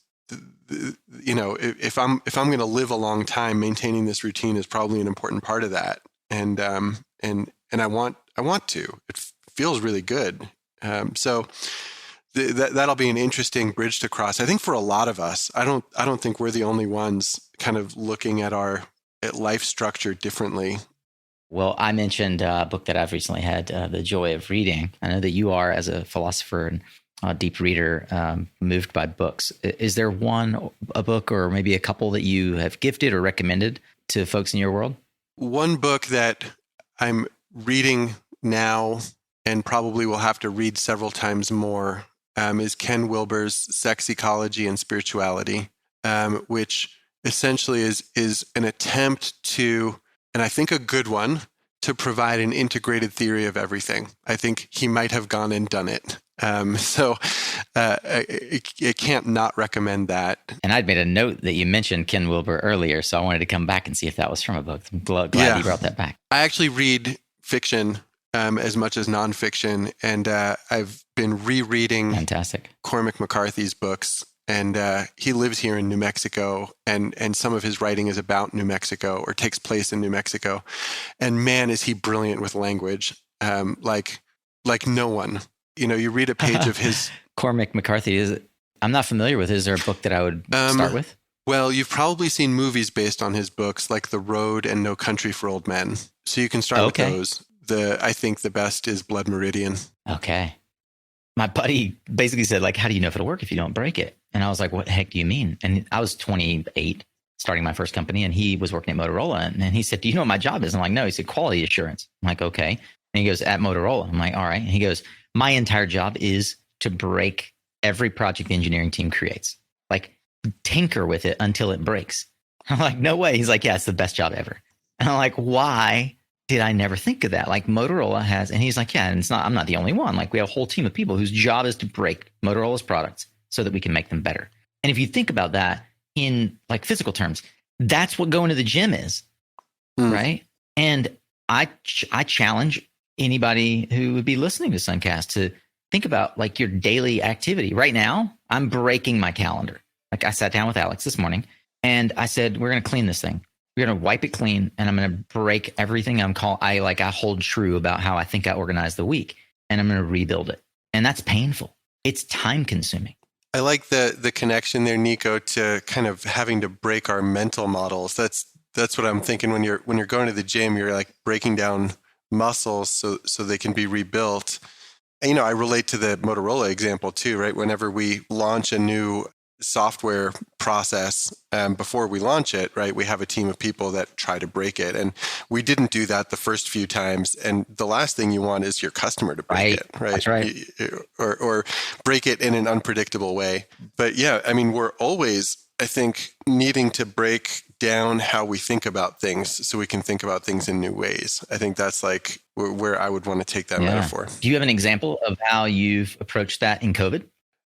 Speaker 3: if I'm going to live a long time, maintaining this routine is probably an important part of that. And I want to. It feels really good. So that'll be an interesting bridge to cross. I think for a lot of us, I don't think we're the only ones kind of looking at life structure differently.
Speaker 1: Well, I mentioned a book that I've recently had the joy of reading. I know that you are, as a philosopher and a deep reader, moved by books. Is there a book or maybe a couple that you have gifted or recommended to folks in your world?
Speaker 3: One book that I'm reading now and probably will have to read several times more is Ken Wilber's Sex, Ecology, and Spirituality, which essentially is an attempt to, and I think a good one, to provide an integrated theory of everything. I think he might have gone and done it. So I can't not recommend that.
Speaker 1: And I'd made a note that you mentioned Ken Wilber earlier, so I wanted to come back and see if that was from a book. I'm glad you brought that back.
Speaker 3: I actually read fiction as much as nonfiction, and I've been rereading Cormac McCarthy's books, and he lives here in New Mexico, and some of his writing is about New Mexico or takes place in New Mexico, and man, is he brilliant with language, like no one. You read a page of his.
Speaker 1: Cormac McCarthy, I'm not familiar with. Is there a book that I would start with?
Speaker 3: Well, you've probably seen movies based on his books, like The Road and No Country for Old Men. So you can start with those. I think the best is Blood Meridian.
Speaker 1: Okay. My buddy basically said, like, how do you know if it'll work if you don't break it? And I was like, what the heck do you mean? And I was 28, starting my first company, and he was working at Motorola. And he said, do you know what my job is? I'm like, no. He said, quality assurance. I'm like, okay. And he goes, at Motorola. I'm like, all right. And he goes, my entire job is to break every project the engineering team creates. Like, tinker with it until it breaks. I'm like, no way. He's like, yeah, it's the best job ever. And I'm like, why did I never think of that? Like Motorola has, and he's like, yeah, and I'm not the only one. Like we have a whole team of people whose job is to break Motorola's products so that we can make them better. And if you think about that in like physical terms, that's what going to the gym is, right? And I challenge anybody who would be listening to SunCast to think about like your daily activity. Right now, I'm breaking my calendar. Like I sat down with Alex this morning and I said, we're going to clean this thing. We're going to wipe it clean and I'm going to break everything I hold true about how I think I organize the week, and I'm going to rebuild it. And that's painful. It's time consuming.
Speaker 3: I like the connection there, Nico, to kind of having to break our mental models. That's what I'm thinking when you're going to the gym, you're like breaking down muscles so they can be rebuilt. And, I relate to the Motorola example too, right? Whenever we launch a new software process, before we launch it, right, we have a team of people that try to break it. And we didn't do that the first few times. And the last thing you want is your customer to break it, right?
Speaker 1: That's right.
Speaker 3: Or break it in an unpredictable way. But yeah, I mean, we're always, I think, needing to break down how we think about things so we can think about things in new ways. I think that's like where I would want to take that metaphor.
Speaker 1: Do you have an example of how you've approached that in COVID?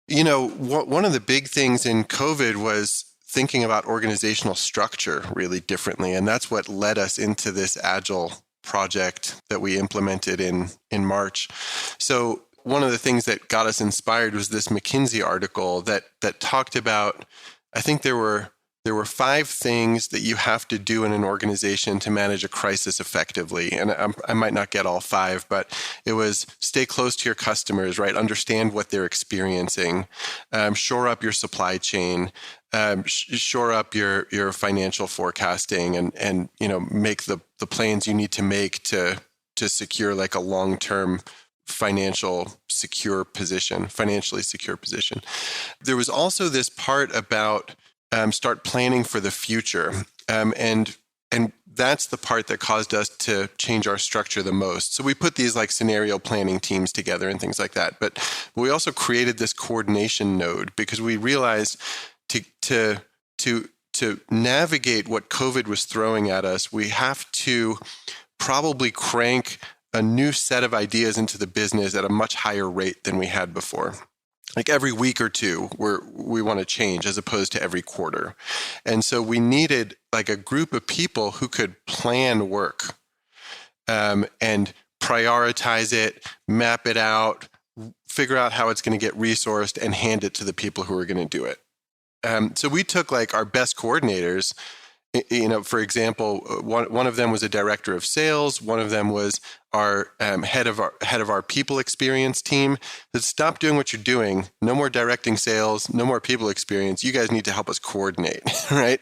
Speaker 3: One of the big things in COVID was thinking about organizational structure really differently. And that's what led us into this Agile project that we implemented in March. So one of the things that got us inspired was this McKinsey article that talked about, I think there were 5 things that you have to do in an organization to manage a crisis effectively. And I might not get all 5, but it was stay close to your customers, right? Understand what they're experiencing, shore up your supply chain, shore up your financial forecasting, and make the plans you need to make to secure like a long-term financially secure position. There was also this part about start planning for the future. And that's the part that caused us to change our structure the most. So we put these like scenario planning teams together and things like that. But we also created this coordination node because we realized to navigate what COVID was throwing at us, we have to probably crank a new set of ideas into the business at a much higher rate than we had before. Like every week or two, we want to change as opposed to every quarter. And so we needed like a group of people who could plan work and prioritize it, map it out, figure out how it's going to get resourced, and hand it to the people who are going to do it. So we took like our best coordinators. For example, one of them was a director of sales. One of them was our head of our people experience team. That stop doing what you're doing. No more directing sales. No more people experience. You guys need to help us coordinate, right?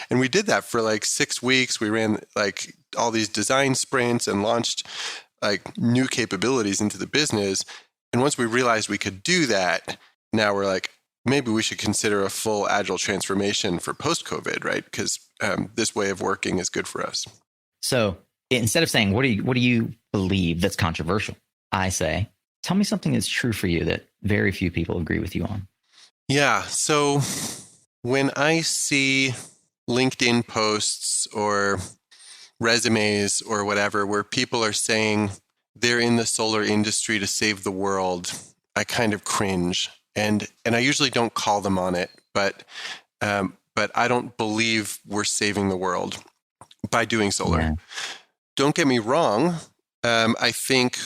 Speaker 3: And we did that for like 6 weeks. We ran like all these design sprints and launched like new capabilities into the business. And once we realized we could do that, now we're like, maybe we should consider a full agile transformation for post-COVID, right? Because this way of working is good for us.
Speaker 1: So instead of saying, what do you believe that's controversial? I say, tell me something that's true for you that very few people agree with you on.
Speaker 3: Yeah. So when I see LinkedIn posts or resumes or whatever, where people are saying they're in the solar industry to save the world, I kind of cringe. And I usually don't call them on it, but I don't believe we're saving the world by doing solar. Yeah. Don't get me wrong. I think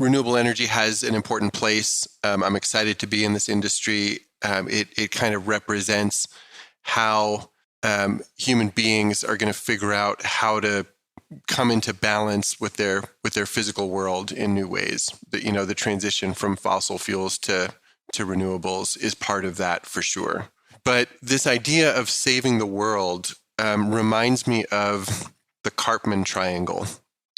Speaker 3: renewable energy has an important place. I'm excited to be in this industry. It kind of represents how human beings are going to figure out how to come into balance with their physical world in new ways. The transition from fossil fuels to renewables is part of that for sure. But this idea of saving the world reminds me of the Karpman triangle,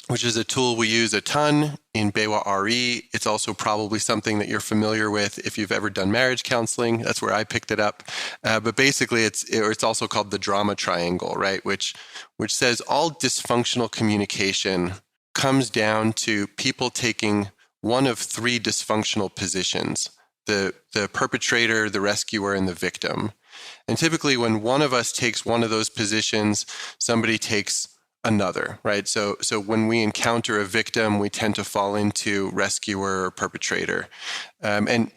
Speaker 3: which is a tool we use a ton in BayWa's RE. It's also probably something that you're familiar with if you've ever done marriage counseling. That's where I picked it up. But basically, it's also called the drama triangle, right? Which says all dysfunctional communication comes down to people taking one of 3 dysfunctional positions. the perpetrator, the rescuer, and the victim. And typically when one of us takes one of those positions, somebody takes another, right? So when we encounter a victim, we tend to fall into rescuer or perpetrator. And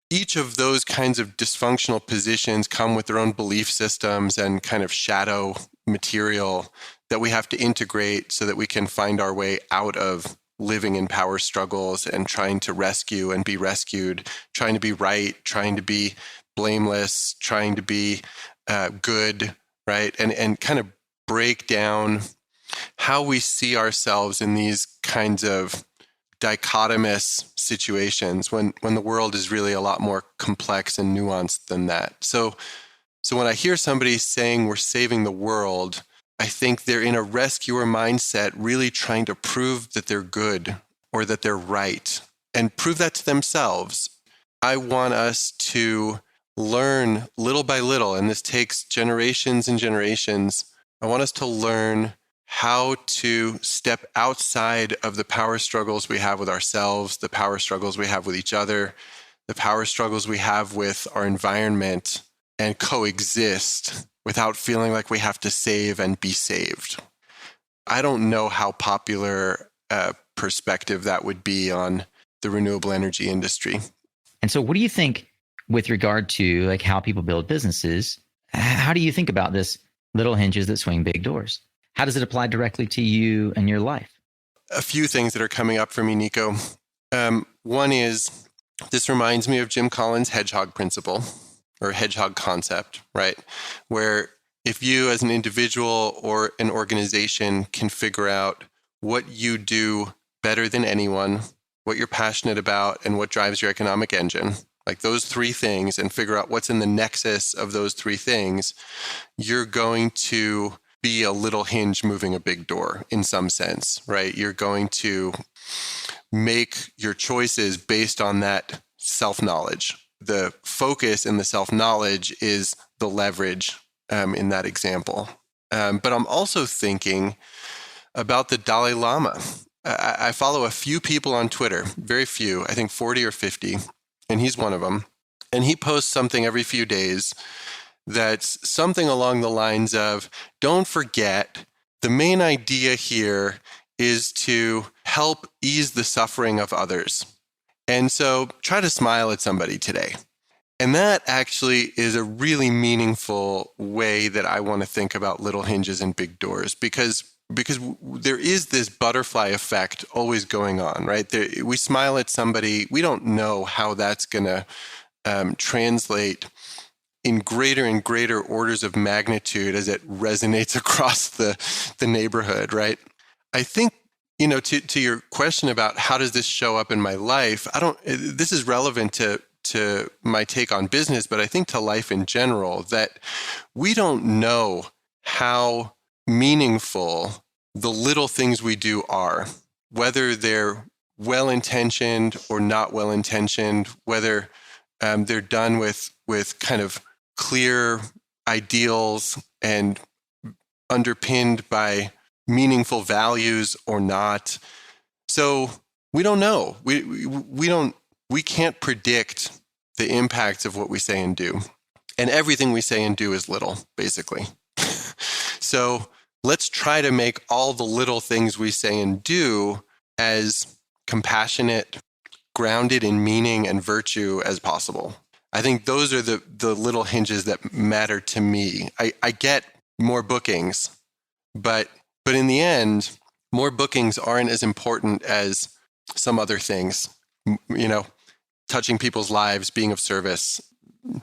Speaker 3: each of those kinds of dysfunctional positions come with their own belief systems and kind of shadow material that we have to integrate so that we can find our way out of living in power struggles and trying to rescue and be rescued, trying to be right, trying to be blameless, trying to be good, right? And kind of break down how we see ourselves in these kinds of dichotomous situations when the world is really a lot more complex and nuanced than that. So when I hear somebody saying we're saving the world, I think they're in a rescuer mindset, really trying to prove that they're good or that they're right and prove that to themselves. I want us to learn little by little, and this takes generations and generations. I want us to learn how to step outside of the power struggles we have with ourselves, the power struggles we have with each other, the power struggles we have with our environment, and coexist without feeling like we have to save and be saved. I don't know how popular a perspective that would be on the renewable energy industry.
Speaker 1: And so what do you think with regard to like how people build businesses? How do you think about this little hinges that swing big doors? How does it apply directly to you and your life?
Speaker 3: A few things that are coming up for me, Nico. One is, this reminds me of Jim Collins' hedgehog principle or hedgehog concept, right? Where if you as an individual or an organization can figure out what you do better than anyone, what you're passionate about, and what drives your economic engine, like those three things, and figure out what's in the nexus of those three things, you're going to be a little hinge moving a big door in some sense, right? You're going to make your choices based on that self-knowledge. The focus in the self-knowledge is the leverage in that example. But I'm also thinking about the Dalai Lama. I follow a few people on Twitter, very few, I think 40 or 50, and he's one of them. And he posts something every few days that's something along the lines of, don't forget, the main idea here is to help ease the suffering of others. And so try to smile at somebody today. And that actually is a really meaningful way that I want to think about little hinges and big doors, because there is this butterfly effect always going on, right? We smile at somebody, we don't know how that's going to translate in greater and greater orders of magnitude as it resonates across the neighborhood, right? I think, to your question about how does this show up in my life, this is relevant to my take on business, but I think to life in general, that we don't know how meaningful the little things we do are, whether they're well-intentioned or not well-intentioned, whether they're done with kind of clear ideals and underpinned by meaningful values or not. So we don't know. We can't predict the impacts of what we say and do. And everything we say and do is little, basically. So let's try to make all the little things we say and do as compassionate, grounded in meaning and virtue as possible. I think those are the little hinges that matter to me. I get more bookings, but in the end, more bookings aren't as important as some other things. Touching people's lives, being of service,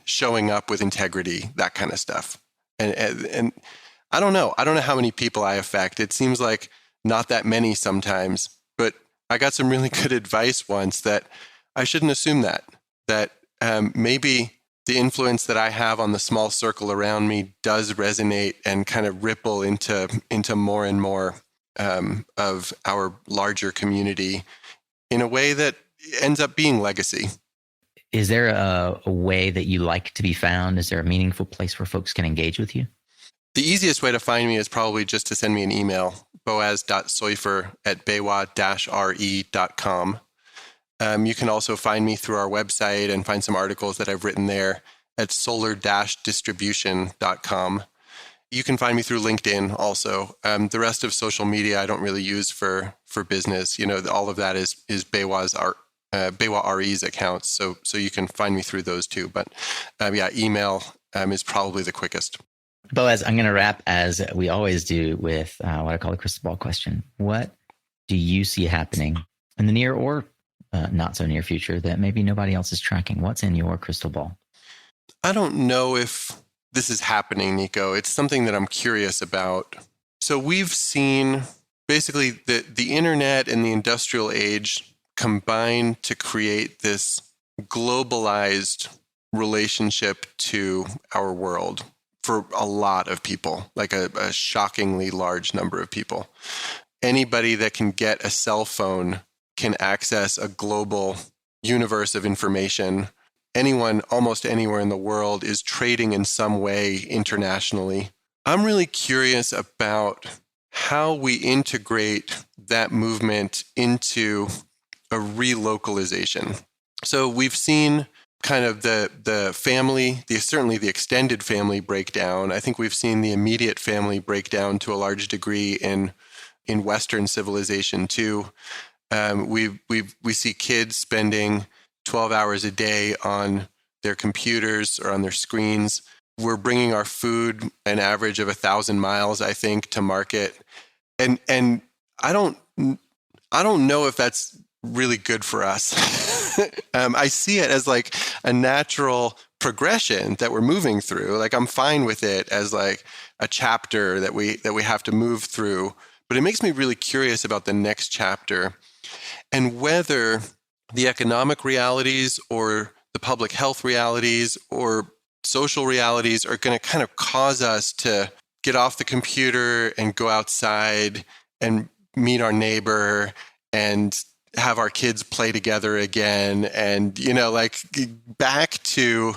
Speaker 3: showing up with integrity, that kind of stuff. And I don't know. I don't know how many people I affect. It seems like not that many sometimes, but I got some really good advice once that I shouldn't assume that maybe the influence that I have on the small circle around me does resonate and kind of ripple into more and more of our larger community in a way that ends up being legacy.
Speaker 1: Is there a way that you like to be found? Is there a meaningful place where folks can engage with you?
Speaker 3: The easiest way to find me is probably just to send me an email, boaz.soifer@baywa-re.com. You can also find me through our website and find some articles that I've written there at solar-distribution.com. You can find me through LinkedIn also. The rest of social media I don't really use for business. All of that is BayWa's RE's accounts. So you can find me through those too. But email is probably the quickest.
Speaker 1: Boaz, I'm going to wrap as we always do with what I call a crystal ball question. What do you see happening in the near or not so near future that maybe nobody else is tracking? What's in your crystal ball?
Speaker 3: I don't know if this is happening, Nico. It's something that I'm curious about. So we've seen basically the internet and the industrial age combine to create this globalized relationship to our world for a lot of people, like a shockingly large number of people. Anybody that can get a cell phone can access a global universe of information. Anyone, almost anywhere in the world, is trading in some way internationally. I'm really curious about how we integrate that movement into a relocalization. So we've seen kind of the family, certainly the extended family breakdown. I think we've seen the immediate family breakdown to a large degree in Western civilization too. We see kids spending 12 hours a day on their computers or on their screens. We're bringing our food an average of 1,000 miles, I think, to market. And I don't know if that's really good for us. I see it as like a natural progression that we're moving through. Like I'm fine with it as like a chapter that we have to move through. But it makes me really curious about the next chapter and whether the economic realities or the public health realities or social realities are going to kind of cause us to get off the computer and go outside and meet our neighbor and have our kids play together again. And, like back to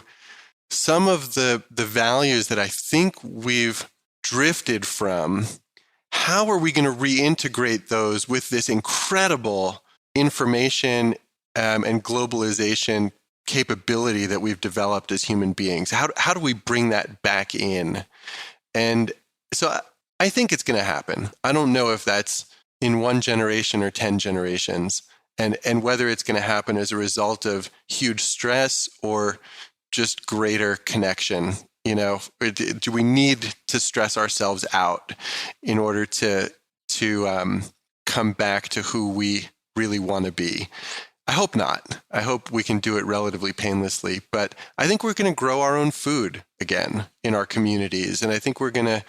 Speaker 3: some of the values that I think we've drifted from. How are we going to reintegrate those with this incredible information and globalization capability that we've developed as human beings? How do we bring that back in? And so I think it's going to happen. I don't know if that's in 1 generation or 10 generations, and whether it's going to happen as a result of huge stress or just greater connection. Do we need to stress ourselves out in order to come back to who we really want to be? I hope not. I hope we can do it relatively painlessly. But I think we're going to grow our own food again in our communities, and I think we're going to,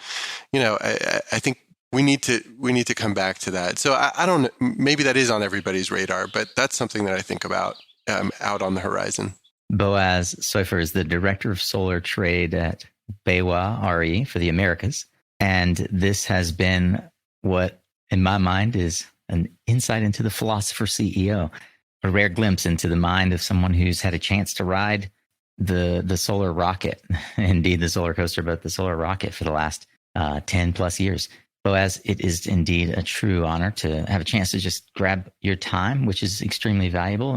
Speaker 3: I think we need to come back to that. So I don't know. Maybe that is on everybody's radar, but that's something that I think about out on the horizon.
Speaker 1: Boaz Soifer is the Director of Solar Trade at BayWa's RE for the Americas. And this has been what, in my mind, is an insight into the Philosopher CEO, a rare glimpse into the mind of someone who's had a chance to ride the solar rocket, indeed the solar coaster, but the solar rocket for the last 10 plus years. Boaz, it is indeed a true honor to have a chance to just grab your time, which is extremely valuable,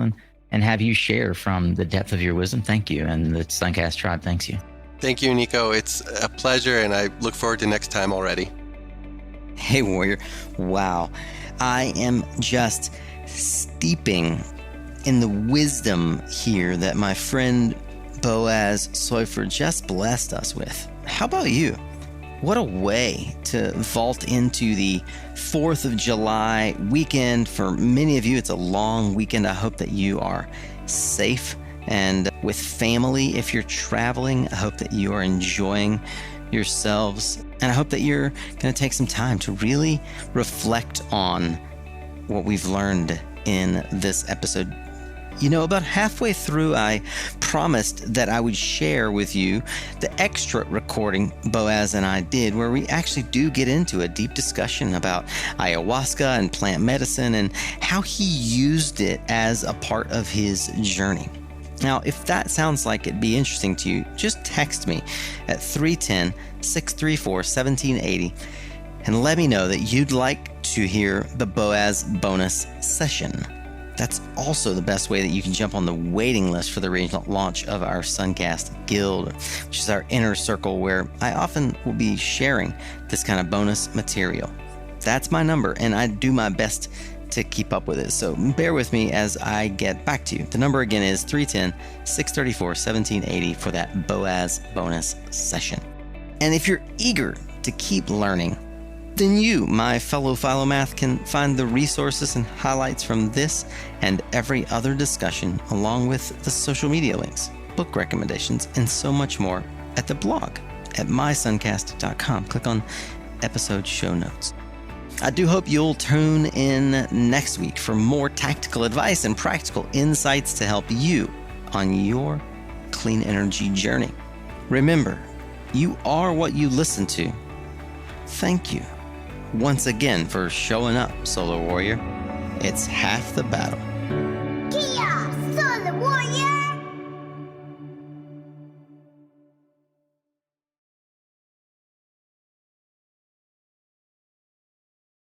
Speaker 1: and have you share from the depth of your wisdom. Thank you. And the SunCast tribe thanks you.
Speaker 3: Thank you, Nico. It's a pleasure, and I look forward to next time already.
Speaker 2: Hey, Warrior. Wow. I am just steeping in the wisdom here that my friend Boaz Soifer just blessed us with. How about you? What a way to vault into the 4th of July weekend. For many of you, it's a long weekend. I hope that you are safe and with family. If you're traveling, I hope that you are enjoying yourselves. And I hope that you're going to take some time to really reflect on what we've learned in this episode. About halfway through, I promised that I would share with you the extra recording Boaz and I did, where we actually do get into a deep discussion about ayahuasca and plant medicine and how he used it as a part of his journey. Now, if that sounds like it'd be interesting to you, just text me at 310-634-1780 and let me know that you'd like to hear the Boaz bonus session. That's also the best way that you can jump on the waiting list for the regional launch of our SunCast Guild, which is our inner circle where I often will be sharing this kind of bonus material. That's my number, and I do my best to keep up with it. So bear with me as I get back to you. The number again is 310-634-1780 for that Boaz bonus session. And if you're eager to keep learning, then you, my fellow Philomath, can find the resources and highlights from this and every other discussion, along with the social media links, book recommendations, and so much more at the blog at mysuncast.com. Click on episode show notes. I do hope you'll tune in next week for more tactical advice and practical insights to help you on your clean energy journey. Remember, you are what you listen to. Thank you once again for showing up, Solar Warrior. It's half the battle.